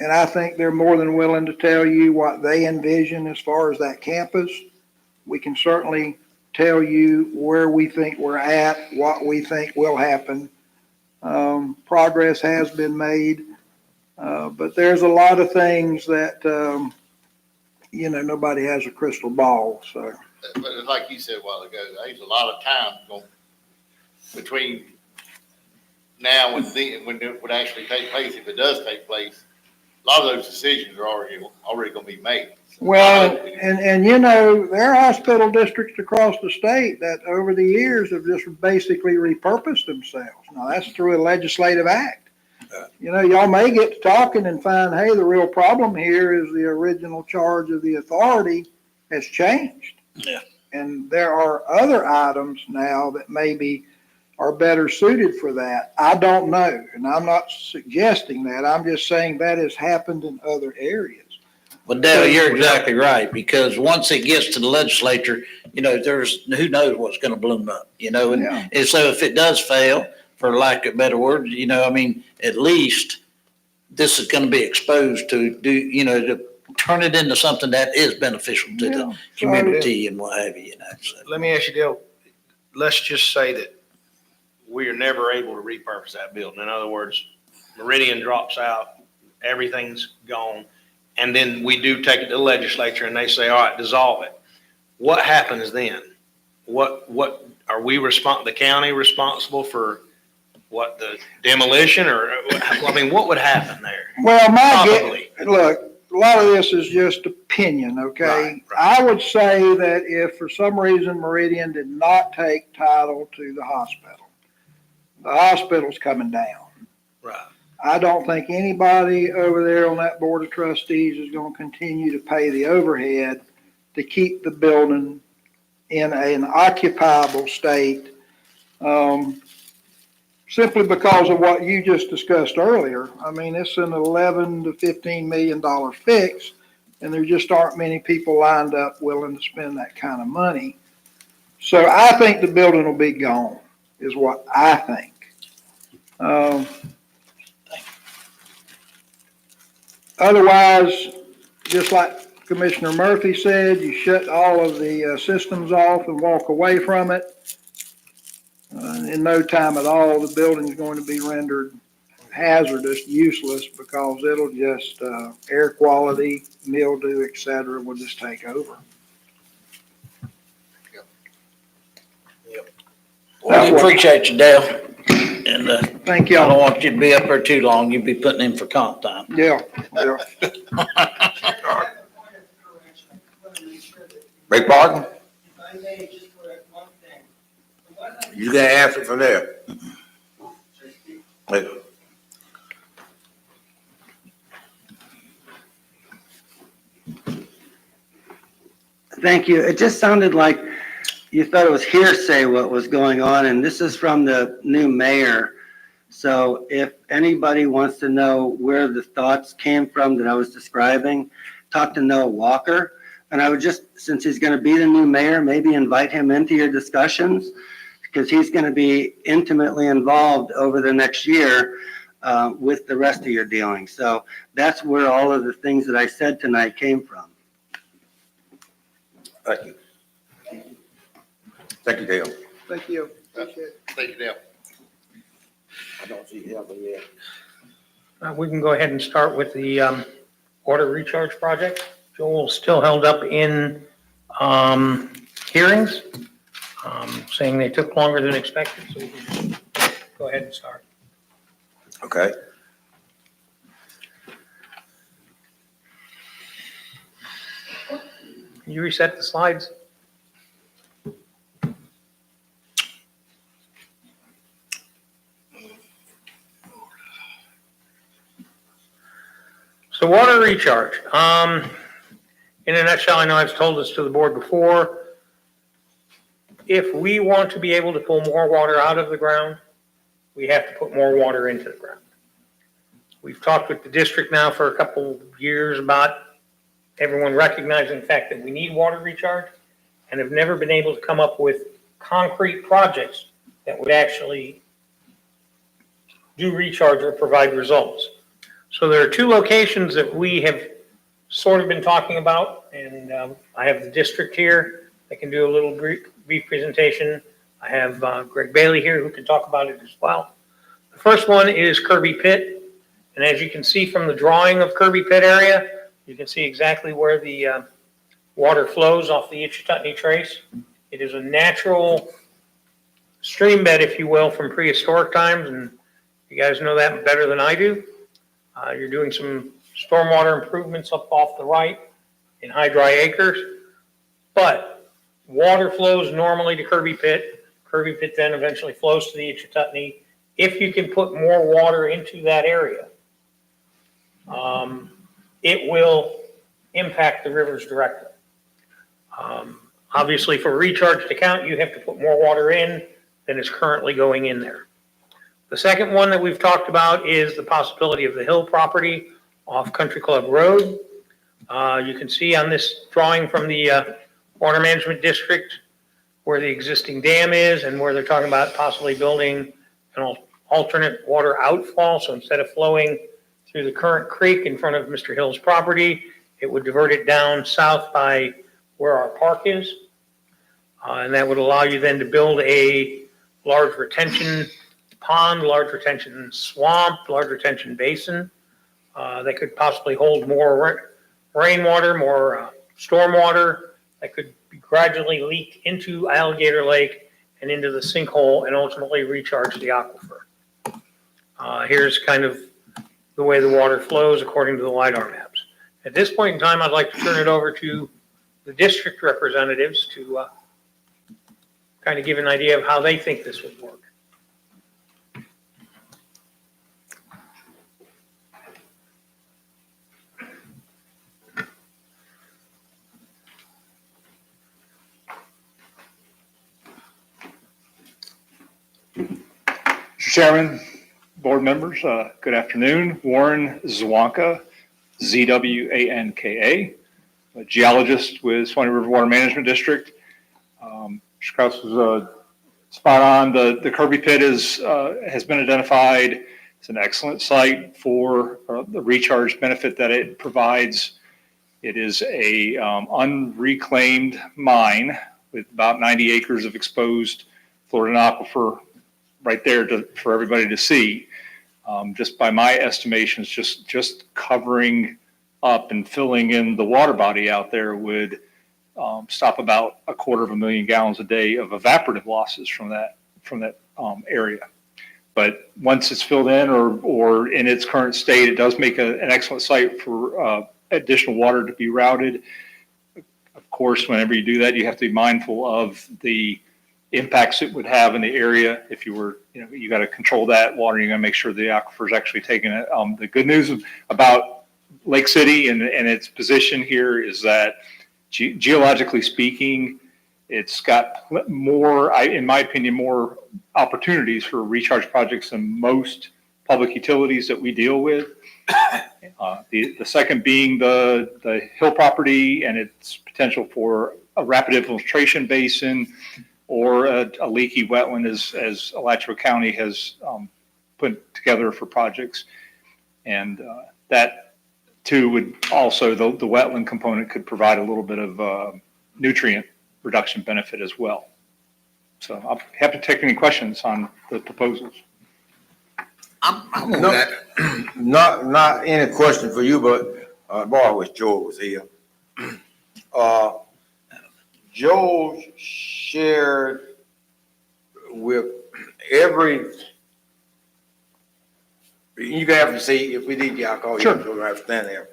I think they're more than willing to tell you what they envision as far as that campus. We can certainly tell you where we think we're at, what we think will happen. Progress has been made, but there's a lot of things that, nobody has a crystal ball, so. But like you said a while ago, there's a lot of time going between now and then, when it would actually take place, if it does take place. A lot of those decisions are already going to be made. Well, and there are hospital districts across the state that over the years have just basically repurposed themselves. Now, that's through a legislative act. Y'all may get to talking and find, hey, the real problem here is the original charge of the authority has changed. Yeah. And there are other items now that maybe are better suited for that. I don't know, and I'm not suggesting that. I'm just saying that has happened in other areas. Well, Dale, you're exactly right, because once it gets to the legislature, who knows what's gonna bloom up, Yeah. and so if it does fail, for lack of better words, at least this is gonna be exposed to to turn it into something that is beneficial to the Yeah. community and what have you, so. Let me ask you, Dale, let's just say that we are never able to repurpose that building. In other words, Meridian drops out, everything's gone, and then we do take it to the legislature and they say, all right, dissolve it. What happens then? What are we the county responsible for what, the demolition or, what would happen there? Well, Probably. look, a lot of this is just opinion, okay? Right. I would say that if for some reason Meridian did not take title to the hospital's coming down. Right. I don't think anybody over there on that board of trustees is going to continue to pay the overhead to keep the building in an occupiable state, simply because of what you just discussed earlier. I mean, it's an $11 to $15 million fix, and there just aren't many people lined up willing to spend that kind of money. So I think the building will be gone, is what I think. Otherwise, just like Commissioner Murphy said, you shut all of the systems off and walk away from it. In no time at all, the building is going to be rendered hazardous, useless, because it'll just, air quality, mildew, et cetera, will just take over. Well, we appreciate you, Dale, and, Thank I don't y'all. want you to be up there too long, you'd be putting in for comp time. Yeah. Beg pardon? You can answer from there. Thank you. It just sounded like you thought it was hearsay what was going on, and this is from the new mayor. So if anybody wants to know where the thoughts came from that I was describing, talk to Noah Walker. And I would just, since he's going to be the new mayor, maybe invite him into your discussions, because he's going to be intimately involved over the next year with the rest of your dealings. So that's where all of the things that I said tonight came from. Thank you. Thank you, Dale. Thank you. Appreciate it. Thank you, Dale. I don't see Heather yet. We can go ahead and start with the water recharge project. Joel's still held up in hearings, saying they took longer than expected, so we can just go ahead and start. Okay. Can you reset the slides? So water recharge, in a nutshell, I know I've told this to the board before. If we want to be able to pull more water out of the ground, we have to put more water into the ground. We've talked with the district now for a couple of years about everyone recognizing the fact that we need water recharge and have never been able to come up with concrete projects that would actually do recharge or provide results. So there are two locations that we have sort of been talking about, and I have the district here that can do a little brief presentation. I have Greg Bailey here who can talk about it as well. The first one is Kirby Pit, and as you can see from the drawing of Kirby Pit area, you can see exactly where the water flows off the Itchituttony Trace. It is a natural stream bed, if you will, from prehistoric times, and you guys know that better than I do. You're doing some stormwater improvements up off the right in high dry acres, but water flows normally to Kirby Pit. Kirby Pit then eventually flows to the Itchituttony. If you can put more water into that area, it will impact the rivers directly. Obviously, for recharge to count, you have to put more water in than is currently going in there. The second one that we've talked about is the possibility of the Hill property off Country Club Road. You can see on this drawing from the Water Management District where the existing dam is and where they're talking about possibly building an alternate water outfall. So instead of flowing through the current creek in front of Mr. Hill's property, it would divert it down south by where our park is. And that would allow you then to build a large retention pond, large retention swamp, large retention basin that could possibly hold more rainwater, more stormwater that could be gradually leaked into Alligator Lake and into the sinkhole and ultimately recharge the aquifer. Here's kind of the way the water flows according to the LiDAR maps. At this point in time, I'd like to turn it over to the district representatives to kind of give an idea of how they think this would work. Mr. Chairman, board members, good afternoon. Warren Zwanka, Z-W-A-N-K-A, a geologist with Swanee River Water Management District. Mr. Kraus was spot on. The Kirby Pit has been identified. It's an excellent site for the recharge benefit that it provides. It is a unreclaimed mine with about 90 acres of exposed Florida aquifer right there for everybody to see. Just by my estimations, just covering up and filling in the water body out there would stop about 250,000 gallons a day of evaporative losses from that area. But once it's filled in or in its current state, it does make an excellent site for additional water to be routed. Of course, whenever you do that, you have to be mindful of the impacts it would have in the area. If you were, you got to control that water. You got to make sure the aquifer is actually taking it. The good news about Lake City and its position here is that geologically speaking, it's got more, in my opinion, more opportunities for recharge projects than most public utilities that we deal with. The second being the Hill property and its potential for a rapid infiltration basin or a leaky wetland as Alachua County has put together for projects. And that too would also, the wetland component could provide a little bit of nutrient reduction benefit as well. So I'm happy to take any questions on the proposals. I'm on No. that. Not any question for you, but, boy, I wish Joel was here. Joel shared with every, you can have a seat, if we need you, I'll call you, Sure. you don't have to stand there.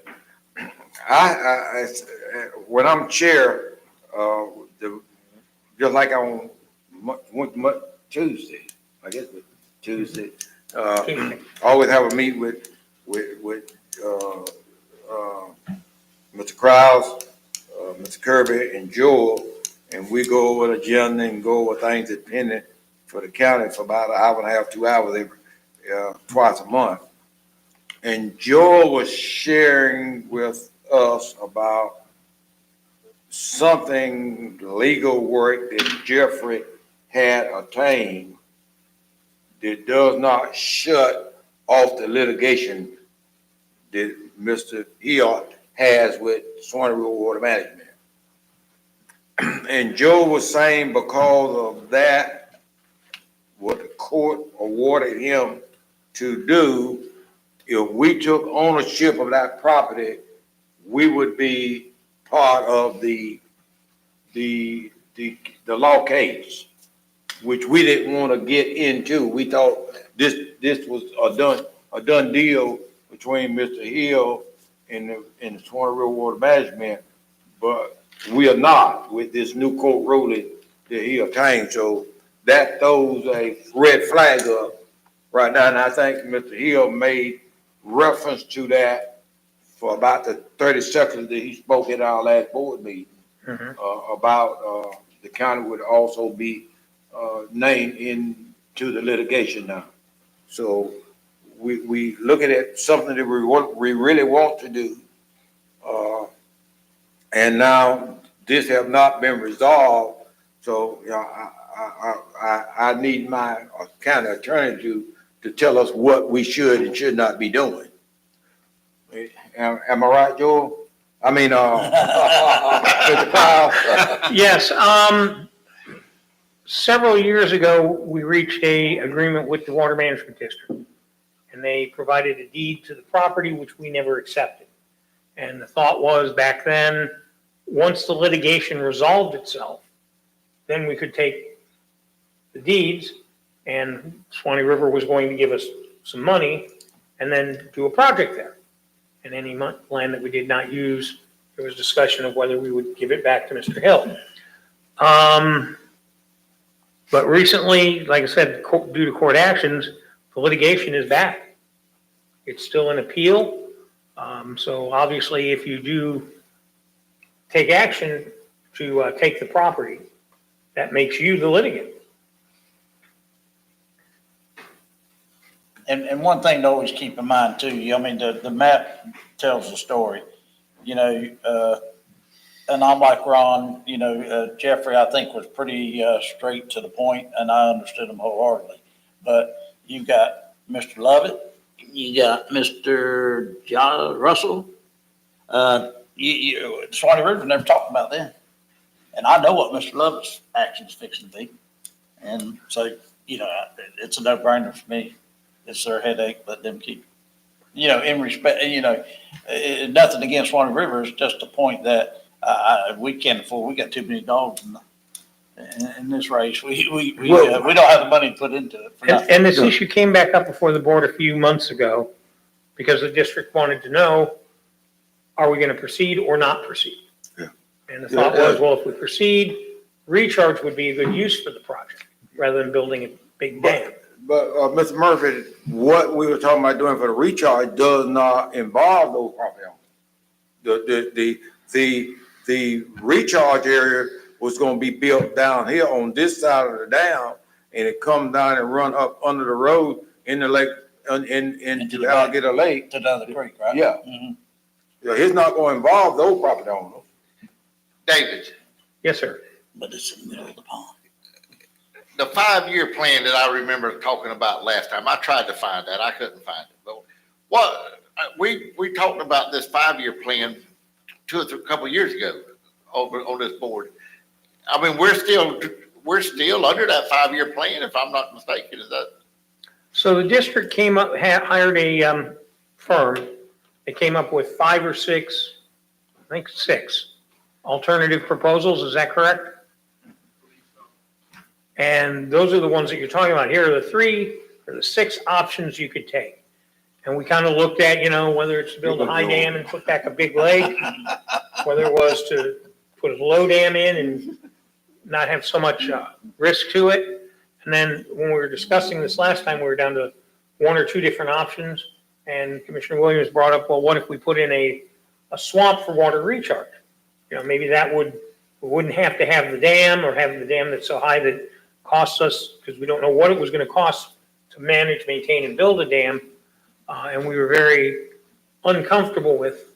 When I'm chair, just like on Tuesday, I guess it was Tuesday, always have a meet with Mr. Krause, Mr. Kirby, and Joel, and we go over the agenda and go over things that pending for the county for about an hour and a half, 2 hours twice a month. And Joel was sharing with us about something legal work that Jeffrey had attained that does not shut off the litigation that Mr. Hill has with Swanee River Water Management. And Joe was saying because of that, what the court awarded him to do, if we took ownership of that property, we would be part of the law case, which we didn't want to get into. We thought this was a done deal between Mr. Hill and the Swanee River Water Management, but we are not with this new court ruling that he obtained. So that throws a red flag up right now. And I think Mr. Hill made reference to that for about the 30 seconds that he spoke at our last board meeting about the county would also be named into the litigation now. So we looking at something that we really want to do. And now this have not been resolved. So, you know, I need my county attorney to tell us what we should and should not be doing. Am I right, Joel? I mean, Mr. Powell? Yes, several years ago, we reached a agreement with the Water Management District, and they provided a deed to the property, which we never accepted. And the thought was back then, once the litigation resolved itself, then we could take the deeds, and Swanee River was going to give us some money and then do a project there. And any land that we did not use, there was discussion of whether we would give it back to Mr. Hill. But recently, like I said, due to court actions, the litigation is back. It's still an appeal. So obviously, if you do take action to take the property, that makes you the litigant. And one thing to always keep in mind too, I mean, the map tells the story, you know, and I'm like Ron, you know, Jeffrey, I think was pretty straight to the point, and I understood him wholeheartedly. But you got Mr. Lovett, you got Mr. John Russell. Swanee River never talked about them. And I know what Mr. Lovett's action's fixing to be. And so, you know, it's a no-brainer for me. It's their headache, let them keep, you know, in respect, you know, nothing against Swanee River. It's just a point that we can't afford. We got too many dogs in this race. We don't have the money to put into it. For nothing. And this issue came back up before the board a few months ago because the district wanted to know, are we going to proceed or not proceed? Yeah. And the thought was, well, if we proceed, recharge would be a good use for the project rather than building a big dam. But, Mr. Murphy, what we were talking about doing for the recharge does not involve those property owners. The recharge area was gonna be built down here on this side of the dam, and it come down and run up under the road in the lake, into the Alligator Lake. To the other creek, right? Yeah. Mhm. Yeah, it's not gonna involve those property owners. David, Yes, sir. But it's in the middle of the pond. the 5-year plan that I remember talking about last time, I tried to find that, I couldn't find it. But we talked about this 5-year plan a couple of years ago over on this board. I mean, we're still under that 5-year plan, if I'm not mistaken, is that? So the district hired a firm. They came up with 5 or 6, I think 6 alternative proposals. Is that correct? And those are the ones that you're talking about. Here are the 3 or the 6 options you could take. And we kind of looked at, whether it's to build a high dam and put back a big lake, whether it was to put a low dam in and not have so much risk to it. And then when we were discussing this last time, we were down to 1 or 2 different options. And Commissioner Williams brought up, well, what if we put in a swamp for water recharge? Maybe we wouldn't have to have the dam or have the dam that's so high that it costs us, because we don't know what it was going to cost to manage, maintain, and build a dam. And we were very uncomfortable with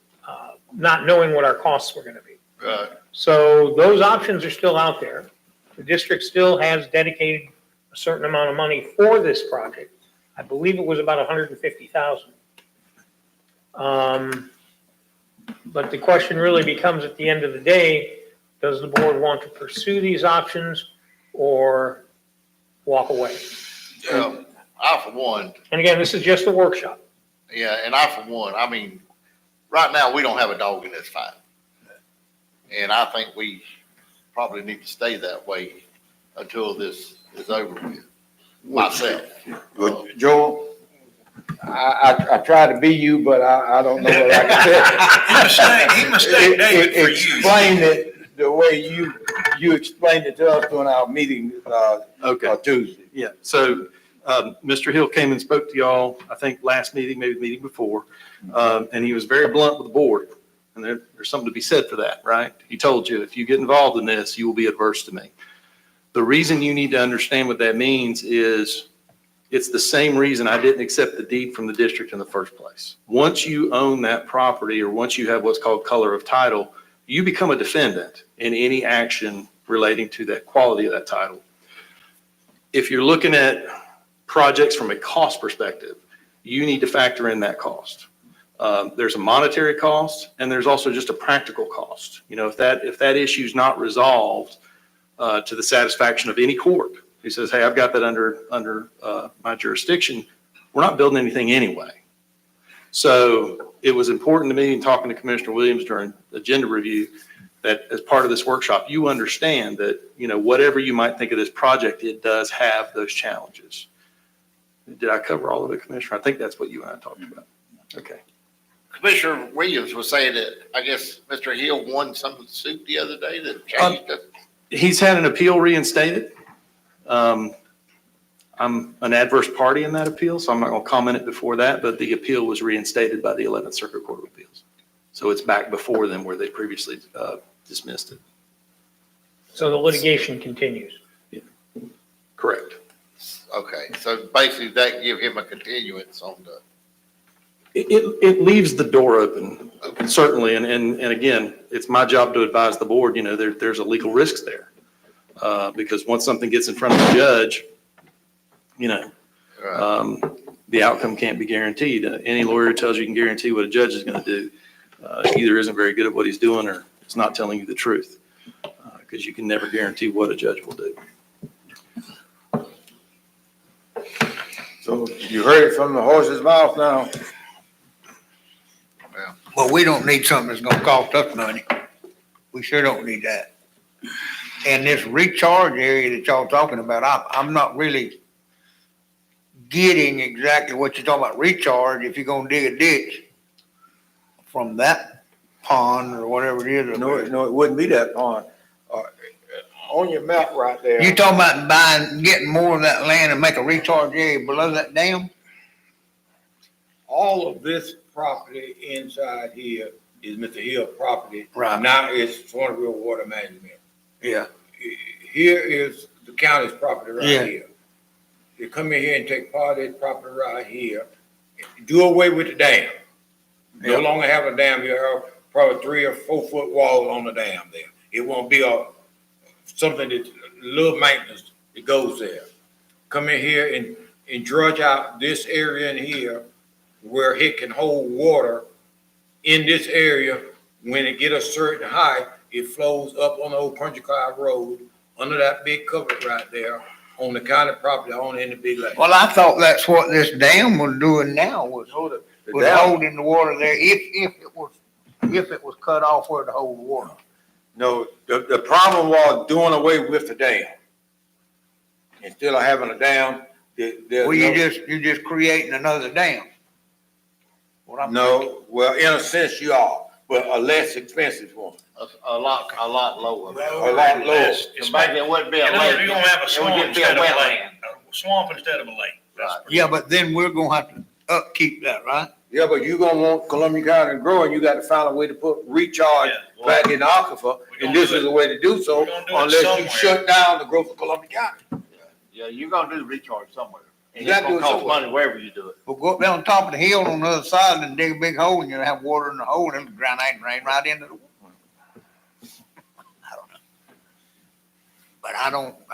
not knowing what our costs were going to be. Right. So those options are still out there. The district still has dedicated a certain amount of money for this project. I believe it was about $150,000. But the question really becomes, at the end of the day, does the board want to pursue these options or walk away? I, for one, And again, this is just a workshop. yeah, and I, for one, I mean, right now, we don't have a dog in this fight. And I think we probably need to stay that way until this is over with, myself. Well, Joel, I try to be you, but I don't know what I can say. He mistaken David for you. Explain it the way you explained it to us during our meeting, Okay, Tuesday. yeah, so, Mr. Hill came and spoke to y'all, I think last meeting, maybe the meeting before, and he was very blunt with the board. And there's something to be said for that, right? He told you, if you get involved in this, you will be adverse to me. The reason you need to understand what that means is it's the same reason I didn't accept the deed from the district in the first place. Once you own that property, or once you have what's called color of title, you become a defendant in any action relating to that quality of that title. If you're looking at projects from a cost perspective, you need to factor in that cost. There's a monetary cost, and there's also just a practical cost. If that issue is not resolved to the satisfaction of any court who says, hey, I've got that under my jurisdiction, we're not building anything anyway. So it was important to me in talking to Commissioner Williams during agenda review that as part of this workshop, you understand that, whatever you might think of this project, it does have those challenges. Did I cover all of it, Commissioner? I think that's what you and I talked about. Okay. Commissioner Williams was saying that, I guess, Mr. Hill won some suit the other day that changed it. He's had an appeal reinstated. I'm an adverse party in that appeal, so I'm not going to comment it before that, but the appeal was reinstated by the 11th Circuit Court of Appeals. So it's back before them where they previously dismissed it. So the litigation continues. Correct. Okay, so basically that give him a continuance on the. It leaves the door open, certainly, and again, it's my job to advise the board, there's a legal risk there. Because once something gets in front of the judge, the outcome can't be guaranteed. Any lawyer who tells you can guarantee what a judge is going to do either isn't very good at what he's doing or is not telling you the truth, because you can never guarantee what a judge will do. So you heard it from the horse's mouth now. Well, we don't need something that's gonna cost us money. We sure don't need that. And this recharge area that y'all talking about, I'm not really getting exactly what you're talking about, recharge, if you're gonna dig a ditch from that pond or whatever it is. No, it wouldn't be that pond. On your map right there. You talking about getting more of that land and make a recharge area below that dam? All of this property inside here is Mr. Hill's property. Right. Now it's Swanville Water Management. Yeah. Here is the county's property Yeah. right here. You come in here and take part of this property right here, do away with the dam. No Yeah. longer have a dam, you have probably 3 or 4 foot wall on the dam there. It won't be something that's little maintenance it goes there. Come in here and dredge out this area in here where it can hold water in this area. When it get a certain height, it flows up on the old Country Cloud Road under that big cover right there on the county property on in the big lake. Well, I thought that's what this dam was doing now, was holding the water there, if it was cut off where to hold the water. No, the problem was doing away with the dam. Instead of having a dam, Well, you're just creating another dam. What I'm thinking. No, well, in a sense you are, but a less expensive one. A lot lower. A lot lower. So maybe it wouldn't be a In other words, lake. you're gonna have a It swamp would just be a instead of a wetland. lake. A swamp instead of a lake. That's pretty- Yeah, but then we're gonna have to upkeep that, right? Yeah, but you gonna want Columbia County to grow, and you got to find a way to put recharge Yeah. back in the aquifer, We're and gonna this do is it. the way to do so, We're gonna do it unless you somewhere. shut down the growth of Columbia County. Yeah, you're gonna do recharge somewhere. And You it's gotta do gonna it cost somewhere. money wherever you do it. But go up down top of the hill on the other side and dig a big hole and you'll have water in the hole and it'll drown out and drain right into the water. I don't know. But I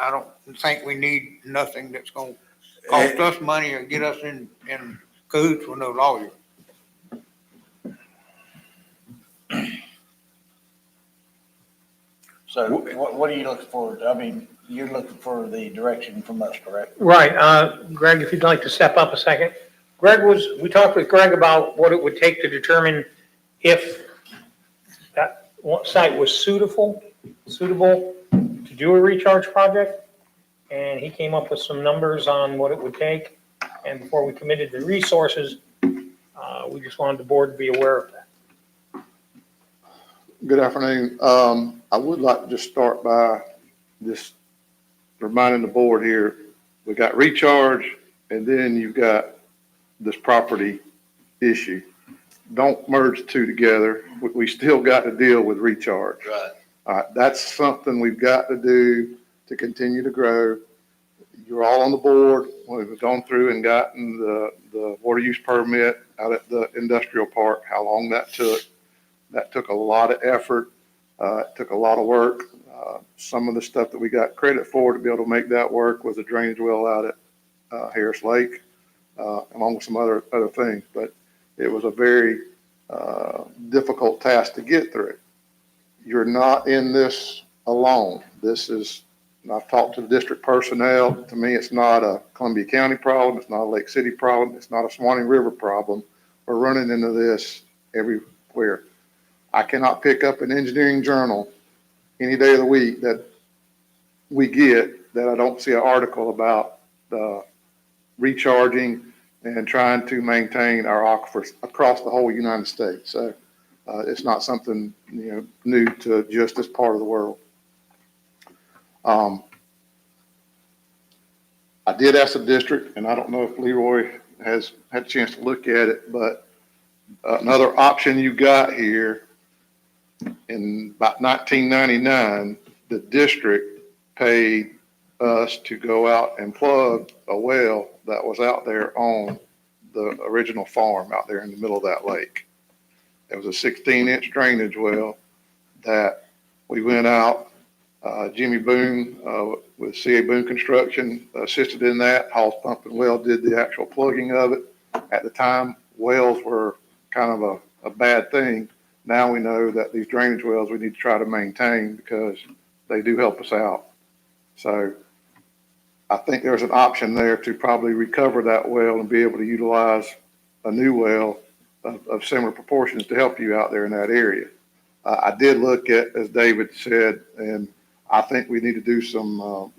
don't think we need nothing that's gonna cost us money or get us in cahoots with no lawyer. So what are you looking for? I mean, you're looking for the direction from us, correct? Right, Greg, if you'd like to step up a second. We talked with Greg about what it would take to determine if that site was suitable to do a recharge project. And he came up with some numbers on what it would take. And before we committed the resources, we just wanted the board to be aware of that. Good afternoon. I would like to just start by just reminding the board here, we got recharge and then you've got this property issue. Don't merge the two together. We still got to deal with recharge. Right. All right, that's something we've got to do to continue to grow. You're all on the board. We've gone through and gotten the water use permit out at the industrial park, how long that took. That took a lot of effort. It took a lot of work. Some of the stuff that we got credit for to be able to make that work was a drainage well out at Harris Lake, along with some other things. But it was a very difficult task to get through. You're not in this alone. This is, I've talked to the district personnel. To me, it's not a Columbia County problem. It's not a Lake City problem. It's not a Swanee River problem. We're running into this everywhere. I cannot pick up an engineering journal any day of the week that we get that I don't see an article about recharging and trying to maintain our aquifers across the whole United States. So it's not something new to just this part of the world. I did ask the district, and I don't know if Leroy has had a chance to look at it, but another option you got here, in about 1999, the district paid us to go out and plug a well that was out there on the original farm out there in the middle of that lake. It was a 16-inch drainage well that we went out. Jimmy Boone with CA Boone Construction assisted in that. Hall's Pump and Well did the actual plugging of it. At the time, wells were kind of a bad thing. Now we know that these drainage wells we need to try to maintain because they do help us out. So I think there's an option there to probably recover that well and be able to utilize a new well of similar proportions to help you out there in that area. I did look at, as David said, and I think we need to do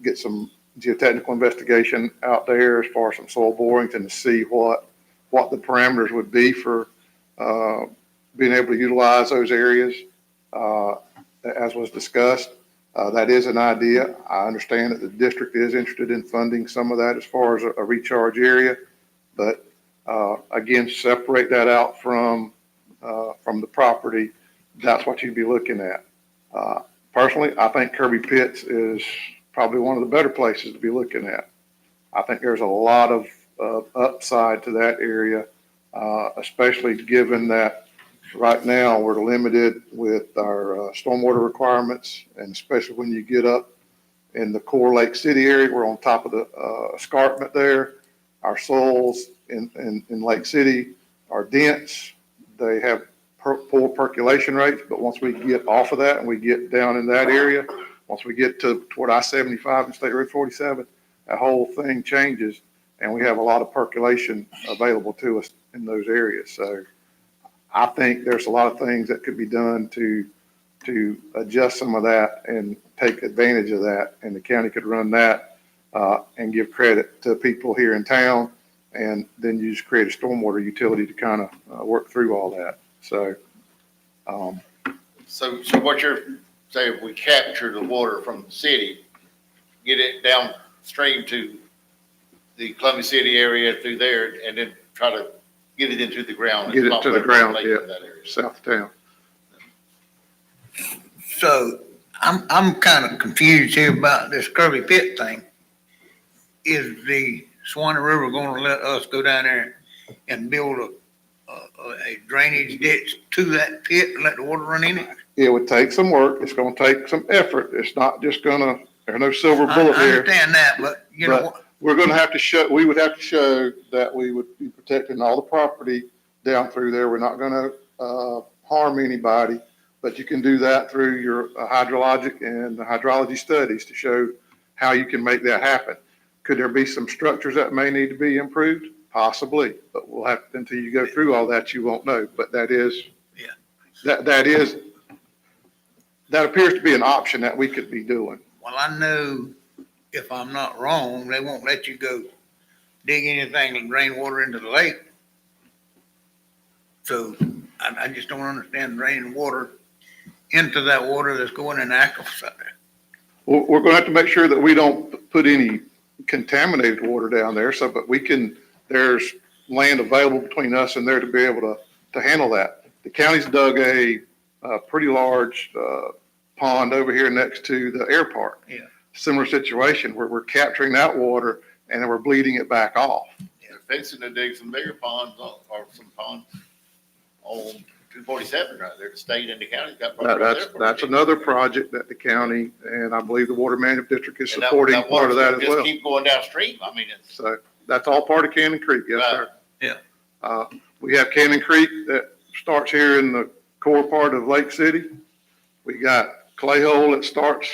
get some geotechnical investigation out there as far as some soil borings and to see what the parameters would be for being able to utilize those areas as was discussed. That is an idea. I understand that the district is interested in funding some of that as far as a recharge area, but again, separate that out from the property. That's what you'd be looking at. Personally, I think Kirby Pitts is probably one of the better places to be looking at. I think there's a lot of upside to that area, especially given that right now we're limited with our stormwater requirements, and especially when you get up in the core Lake City area. We're on top of the escarpment there. Our soils in Lake City are dense. They have poor percolation rates, but once we get off of that and we get down in that area, once we get toward I-75 and State Road 47, that whole thing changes, and we have a lot of percolation available to us in those areas. So I think there's a lot of things that could be done to adjust some of that and take advantage of that, and the county could run that and give credit to people here in town, and then you just create a stormwater utility to kind of work through all that. So, So what you're saying, if we capture the water from the city, get it downstream to the Columbia City area through there, and then try to get it into the ground. Get it to the ground, Lake yeah. in that area. south of town. So I'm kind of confused here about this Kirby Pit thing. Is the Swanee River gonna let us go down there and build a drainage ditch to that pit and let the water run in it? It would take some work. It's gonna take some effort. It's not just there's no silver I bullet here. understand that, but you know, We're gonna have to we would have to show that we would be protecting all the property down through there. We're not gonna harm anybody, but you can do that through your hydrologic and hydrology studies to show how you can make that happen. Could there be some structures that may need to be improved? Possibly, but we'll have, until you go through all that, you won't know. But that is, that appears to be an option that we could be doing. well, I know if I'm not wrong, they won't let you go dig anything and drain water into the lake. So I just don't understand draining water into that water that's going in the aquifers out there. We're gonna have to make sure that we don't put any contaminated water down there. So, but there's land available between us and there to be able to handle that. The county's dug a pretty large pond over here next to the air park. Yeah. Similar situation where we're capturing that water and then we're bleeding it back off. They're fixing to dig some bigger ponds or some ponds on 247 right there. The state and the county's got. property right there for That's it. another project that the county and I believe the Water Management District is And that- supporting that part of water's that gonna as well. Just keep going downstream. I mean, it's. So that's all part of Cannon Creek, yes, Right. sir. Yeah. We have Cannon Creek that starts here in the core part of Lake City. We got Clay Hole that starts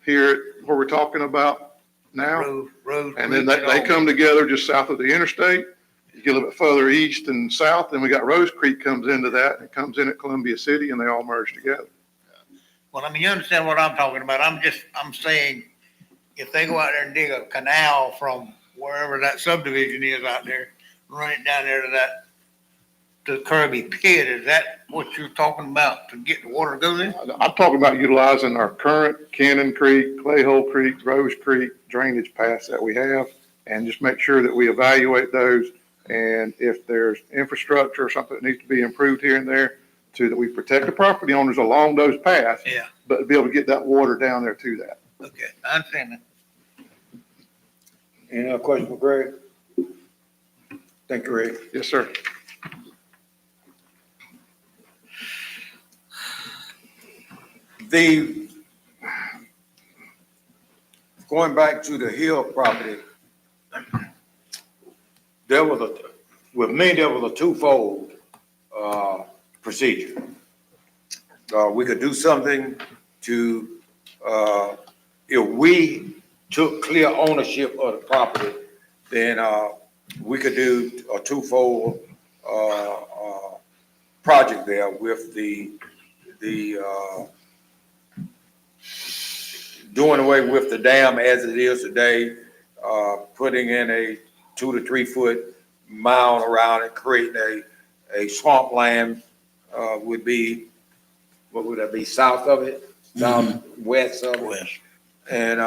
here where we're talking about now. Road. And then they come together just south of the interstate. You get a little bit further east and south, then we got Rose Creek comes into that, and it comes in at Columbia City, and they all merge together. Well, I mean, you understand what I'm talking about. I'm saying if they go out there and dig a canal from wherever that subdivision is out there, run it down there to Kirby Pit, is that what you're talking about to get the water to go there? I'm talking about utilizing our current Cannon Creek, Clay Hole Creek, Rose Creek drainage paths that we have, and just make sure that we evaluate those. And if there's infrastructure or something that needs to be improved here and there, so that we protect the property owners along those paths. Yeah. But be able to get that water down there to that. Okay, I understand that. Any other question for Greg? Thank you, Greg. Yes, sir. Going back to the Hill property, with me, there was a twofold, procedure. We could do something to, if we took clear ownership of the property, then, we could do a twofold, project there with the doing away with the dam as it is today, putting in a 2 to 3 foot mound around it, creating a swampland, would be, what would that be, south of it? Southwest of it. And,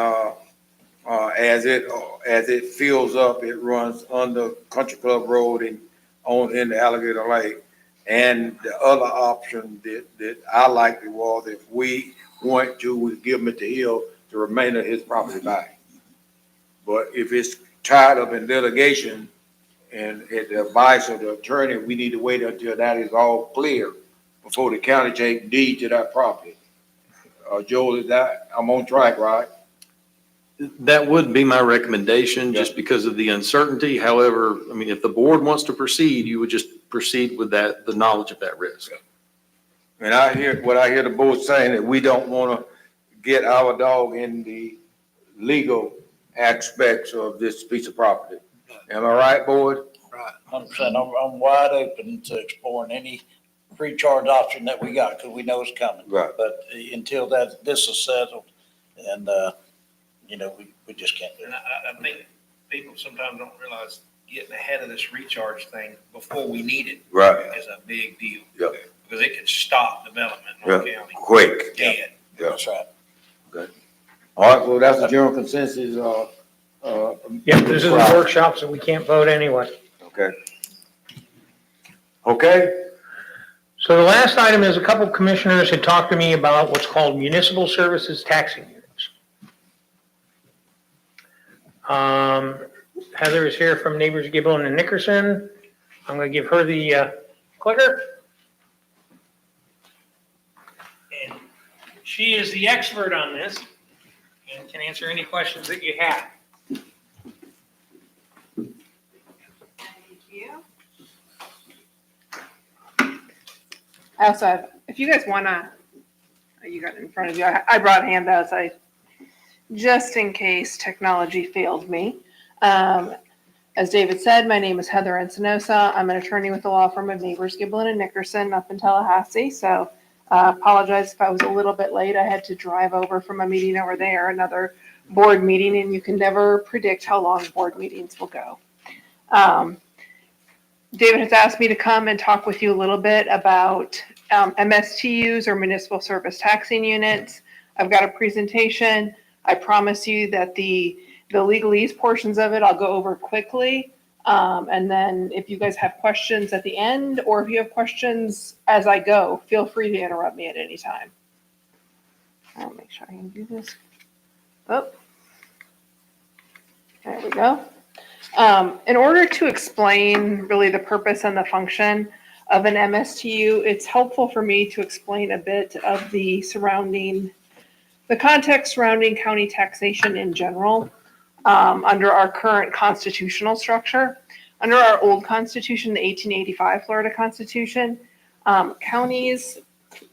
as it fills up, it runs under Country Club Road and on into Alligator Lake. And the other option that I liked was if we want to, we give Mr. Hill the remainder of his property back. But if it's tied up in litigation and at the advice of the attorney, we need to wait until that is all clear before the county take deed to that property. Joel, is that, I'm on track, right? That would be my recommendation, just because of the uncertainty. However, I mean, if the board wants to proceed, you would just proceed with that, the knowledge of that risk. And I hear the board saying, that we don't want to get our dog in the legal aspects of this piece of property. Am I right, board? 100%. I'm wide open to exploring any pre-charge option that we got, because we know it's coming. Right. But until this is settled, and, we just can't do it. And I think people sometimes don't realize getting ahead of this recharge thing before we need it Right. is a big deal. Yep. Because it can stop development in our Yeah. county. Quick. Dead. That's right. All right, well, that's the general consensus, Yeah, this is a workshop, so we can't vote anyway. okay. Okay, So the last item is a couple of commissioners had talked to me about what's called municipal services taxing units. Heather is here from Neighbors Gibbon and Nickerson. I'm going to give her the clicker. And she is the expert on this and can answer any questions that you have. Thank you. I also have, if you guys wanna, you got it in front of you, I brought handouts, just in case technology failed me. As David said, my name is Heather Encinosa. I'm an attorney with the law firm of Neighbors Gibbon and Nickerson up in Tallahassee. So apologize if I was a little bit late. I had to drive over from a meeting over there, another board meeting, and you can never predict how long board meetings will go. David has asked me to come and talk with you a little bit about MSTUs, or municipal service taxing units. I've got a presentation. I promise you that the legalese portions of it, I'll go over quickly. And then if you guys have questions at the end, or if you have questions as I go, feel free to interrupt me at any time. I'll make sure I can do this. Oh, there we go. In order to explain really the purpose and the function of an MSTU, it's helpful for me to explain a bit of the context surrounding county taxation in general, under our current constitutional structure. Under our old constitution, the 1885 Florida Constitution, counties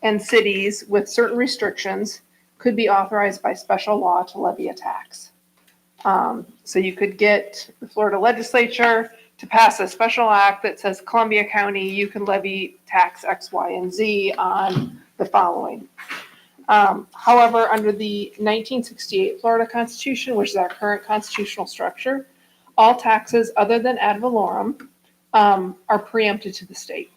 and cities with certain restrictions could be authorized by special law to levy a tax. So you could get the Florida legislature to pass a special act that says Columbia County, you can levy tax X, Y, and Z on the following. However, under the 1968 Florida Constitution, which is our current constitutional structure, all taxes other than ad valorem are preempted to the state.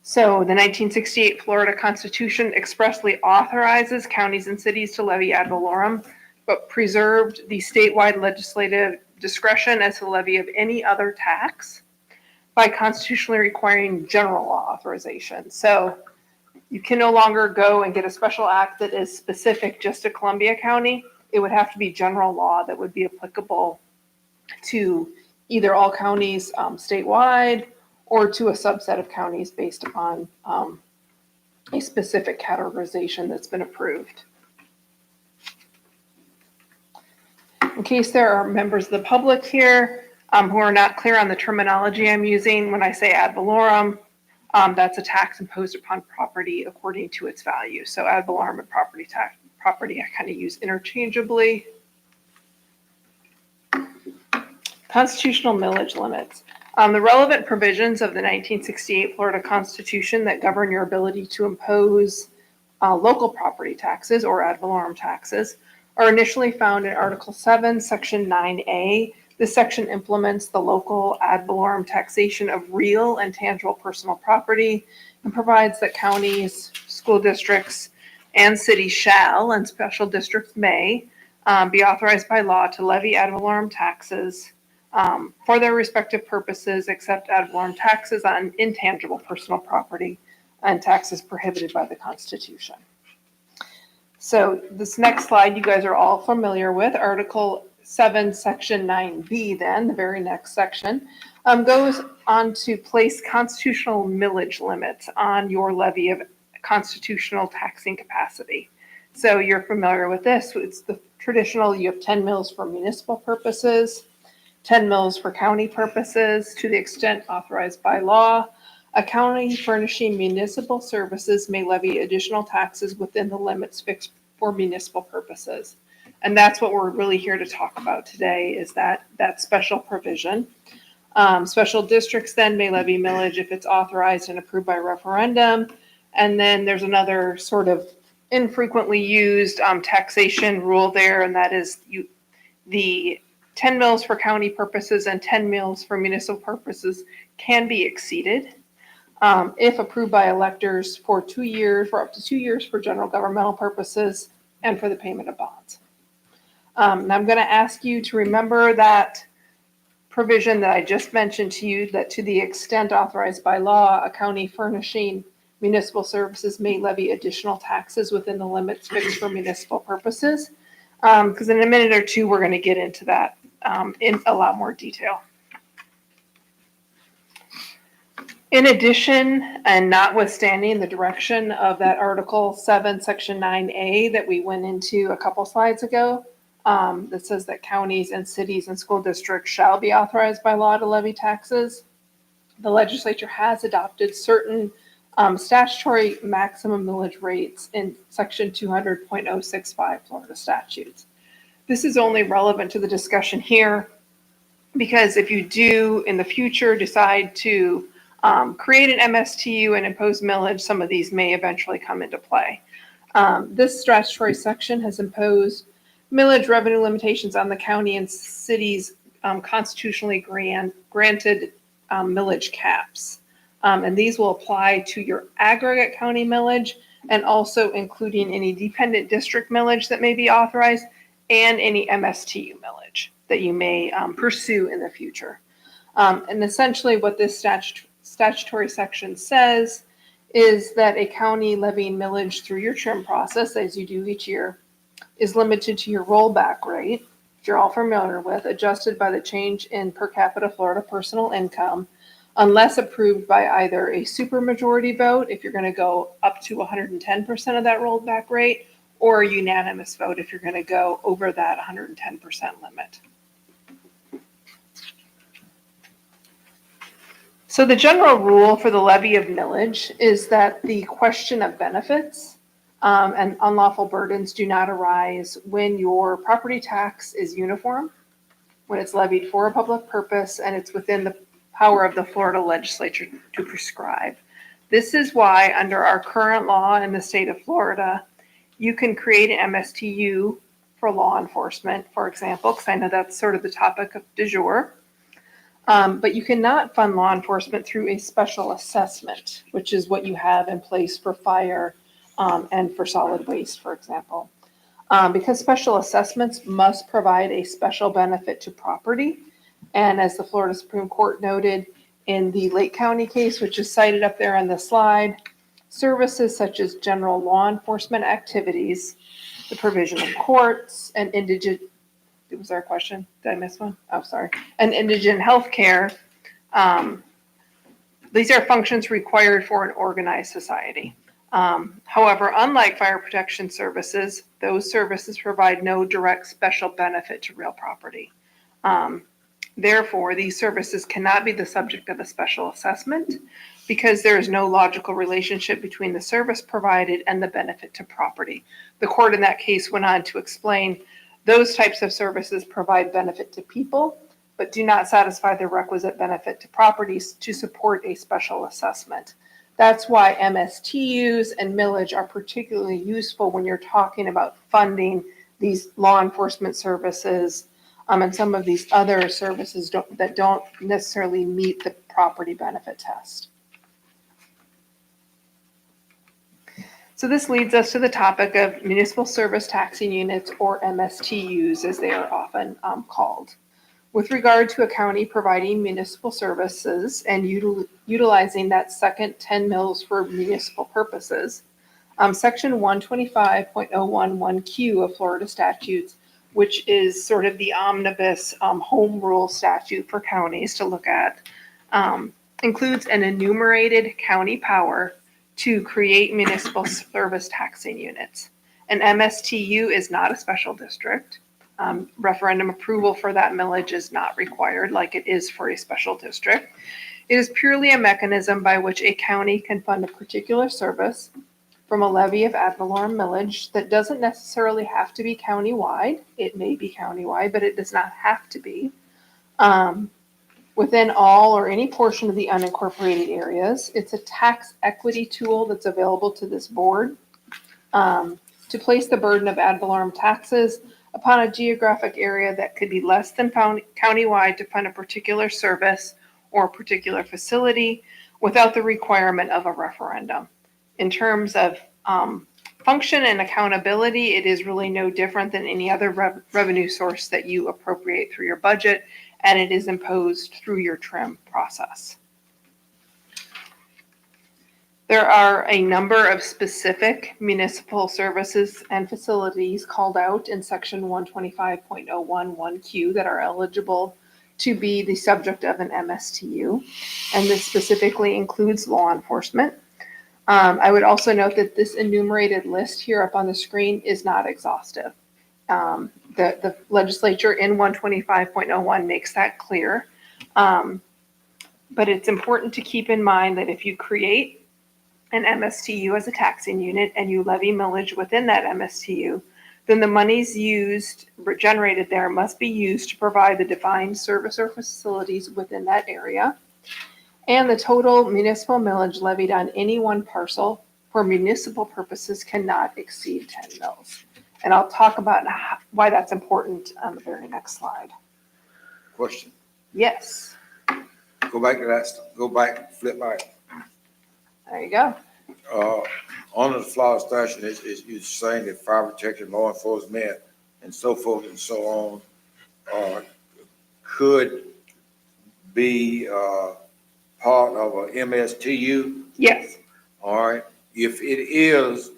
So the 1968 Florida Constitution expressly authorizes counties and cities to levy ad valorem, but preserved the statewide legislative discretion as to the levy of any other tax by constitutionally requiring general law authorization. So you can no longer go and get a special act that is specific just to Columbia County. It would have to be general law that would be applicable to either all counties statewide, or to a subset of counties based upon a specific categorization that's been approved. In case there are members of the public here who are not clear on the terminology I'm using, when I say ad valorem, that's a tax imposed upon property according to its value. So ad valorem and property I kind of use interchangeably. Constitutional millage limits. The relevant provisions of the 1968 Florida Constitution that govern your ability to impose local property taxes, or ad valorem taxes, are initially found in Article 7, Section 9A. This section implements the local ad valorem taxation of real and tangible personal property, and provides that counties, school districts, and cities shall, and special districts may, be authorized by law to levy ad valorem taxes for their respective purposes, except ad valorem taxes on intangible personal property and taxes prohibited by the Constitution. So this next slide you guys are all familiar with, Article 7, Section 9B then, the very next section, goes on to place constitutional millage limits on your levy of constitutional taxing capacity. So you're familiar with this. It's the traditional, you have 10 mills for municipal purposes, 10 mills for county purposes. To the extent authorized by law, a county furnishing municipal services may levy additional taxes within the limits fixed for municipal purposes. And that's what we're really here to talk about today, is that special provision. Special districts then may levy millage if it's authorized and approved by referendum. And then there's another sort of infrequently used taxation rule there, and that is the 10 mills for county purposes and 10 mills for municipal purposes can be exceeded if approved by electors for 2 years, for up to 2 years for general governmental purposes and for the payment of bonds. And I'm going to ask you to remember that provision that I just mentioned to you, that to the extent authorized by law, a county furnishing municipal services may levy additional taxes within the limits fixed for municipal purposes. Because in a minute or two, we're going to get into that in a lot more detail. In addition, and notwithstanding the direction of that Article 7, Section 9A that we went into a couple slides ago, that says that counties and cities and school districts shall be authorized by law to levy taxes, the legislature has adopted certain statutory maximum millage rates in Section 200.065 Florida statutes. This is only relevant to the discussion here because if you do in the future decide to create an MSTU and impose millage, some of these may eventually come into play. This statutory section has imposed millage revenue limitations on the county and cities constitutionally granted millage caps. And these will apply to your aggregate county millage and also including any dependent district millage that may be authorized and any MSTU millage that you may pursue in the future. And essentially what this statutory section says is that a county levying millage through your trim process, as you do each year, is limited to your rollback rate, which you're all familiar with, adjusted by the change in per capita Florida personal income, unless approved by either a supermajority vote, if you're going to go up to 110% of that rollback rate, or a unanimous vote if you're going to go over that 110% limit. So the general rule for the levy of millage is that the question of benefits and unlawful burdens do not arise when your property tax is uniform, when it's levied for a public purpose, and it's within the power of the Florida legislature to prescribe. This is why under our current law in the state of Florida, you can create an MSTU for law enforcement, for example, because I know that's sort of the topic of du jour. But you cannot fund law enforcement through a special assessment, which is what you have in place for fire and for solid waste, for example. Because special assessments must provide a special benefit to property. And as the Florida Supreme Court noted in the Lake County case, which is cited up there on the slide, services such as general law enforcement activities, the provision of courts, and indigent, was there a question? Did I miss one? Oh, sorry. And indigent health care. These are functions required for an organized society. However, unlike fire protection services, those services provide no direct special benefit to real property. Therefore, these services cannot be the subject of a special assessment because there is no logical relationship between the service provided and the benefit to property. The court in that case went on to explain those types of services provide benefit to people, but do not satisfy the requisite benefit to properties to support a special assessment. That's why MSTUs and millage are particularly useful when you're talking about funding these law enforcement services and some of these other services that don't necessarily meet the property benefit test. So this leads us to the topic of municipal service taxing units, or MSTUs as they are often called. With regard to a county providing municipal services and utilizing that second 10 mills for municipal purposes, Section 125.011Q of Florida statutes, which is sort of the omnibus home rule statute for counties to look at, includes an enumerated county power to create municipal service taxing units. An MSTU is not a special district. Referendum approval for that millage is not required like it is for a special district. It is purely a mechanism by which a county can fund a particular service from a levy of ad valorem millage that doesn't necessarily have to be countywide. It may be countywide, but it does not have to be. Within all or any portion of the unincorporated areas, it's a tax equity tool that's available to this board to place the burden of ad valorem taxes upon a geographic area that could be less than countywide to fund a particular service or a particular facility without the requirement of a referendum. In terms of function and accountability, it is really no different than any other revenue source that you appropriate through your budget, and it is imposed through your TRIM process. There are a number of specific municipal services and facilities called out in section 125.011Q that are eligible to be the subject of an MSTU, and this specifically includes law enforcement. I would also note that this enumerated list here up on the screen is not exhaustive. The legislature in 125.01 makes that clear. But it's important to keep in mind that if you create an MSTU as a taxing unit and you levy millage within that MSTU, then the monies generated there must be used to provide the defined service or facilities within that area. And the total municipal millage levied on any one parcel for municipal purposes cannot exceed 10 mils. And I'll talk about why that's important on the very next slide. Question. Yes, Go back to that, flip back. there you go. On the flower station, you're saying that fire protection, law enforcement, and so forth and so on, could be, part of a MSTU? Yes, All right. If it is,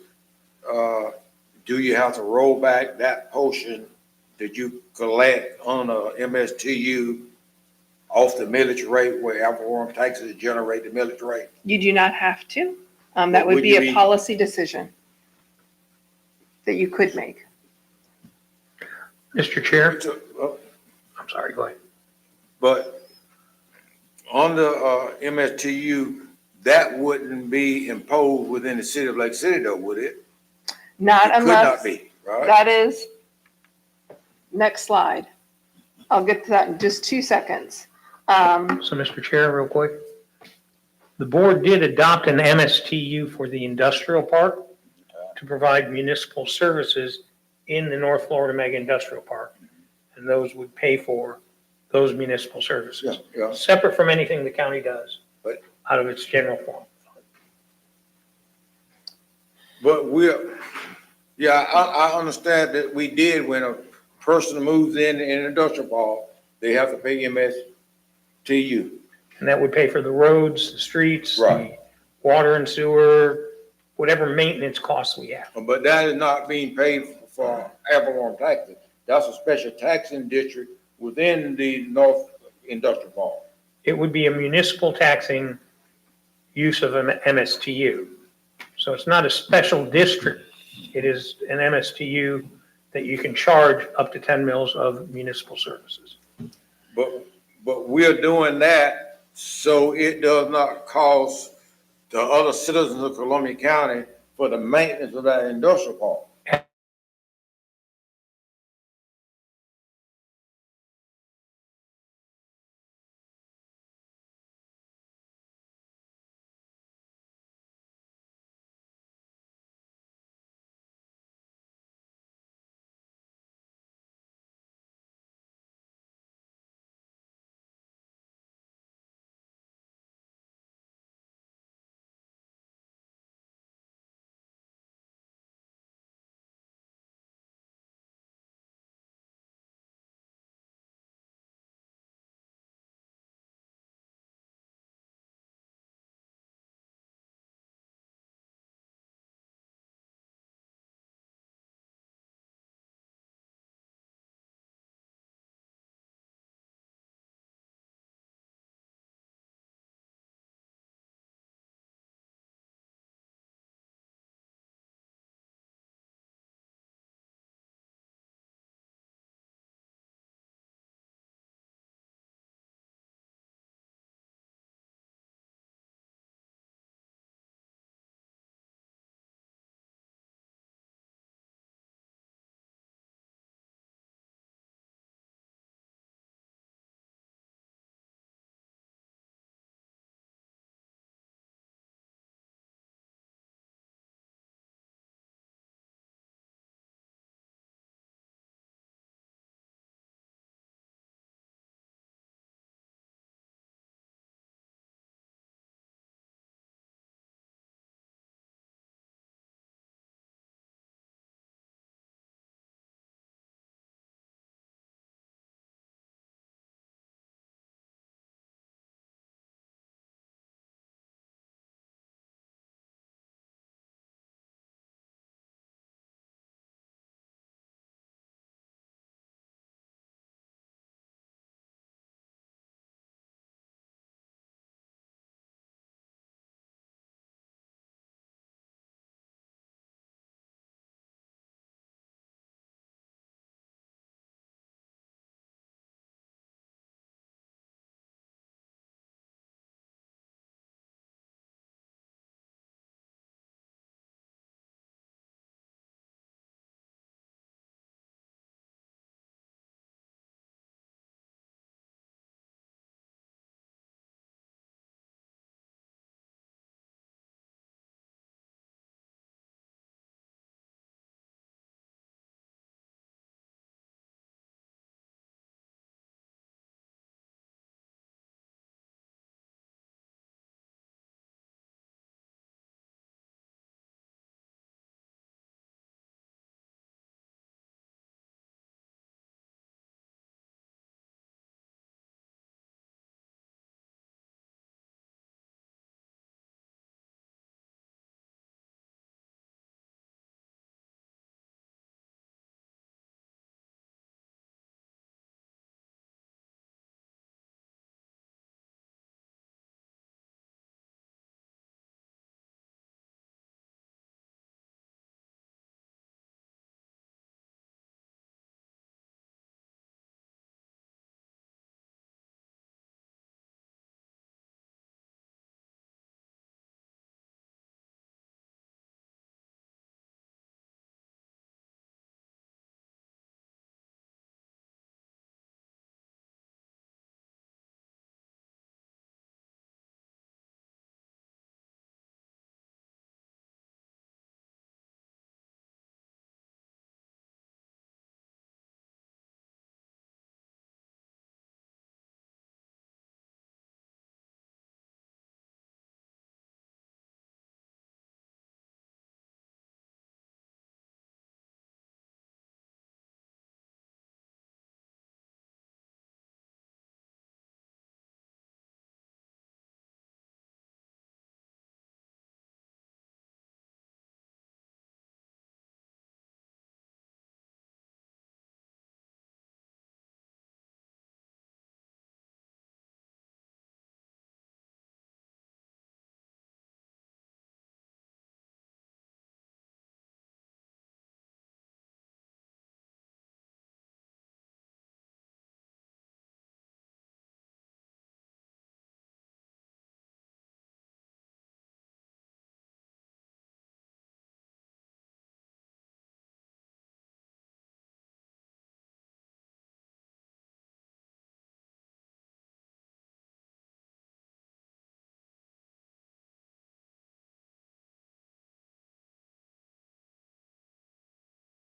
do you have to roll back that portion that you collect on a MSTU off the millage rate where ad valorem taxes generate the millage rate? you do not have to. That would Would be you a be- policy decision that you could make. Mr. Chair, Oh, I'm sorry, go ahead. But on the MSTU, that wouldn't be imposed within the city of Lake City though, would it? Not It could unless. not be, right? That is, next slide. I'll get to that in just 2 seconds. So, Mr. Chair, real quick. The board did adopt an MSTU for the industrial park to provide municipal services in the North Florida Mega Industrial Park. And those would pay for those municipal services, Yeah. separate from anything the county does, But- out of its general fund. But I understand that we did when a person moves in an industrial park, they have to pay MSTU. And that would pay for the roads, the streets, the Right. water and sewer, whatever maintenance costs we have. But that is not being paid for ad valorem taxes. That's a special taxing district within the North Industrial Park. It would be a municipal taxing use of an MSTU. So it's not a special district. It is an MSTU that you can charge up to 10 mils of municipal services. But we're doing that so it does not cost the other citizens of Columbia County for the maintenance of that industrial park.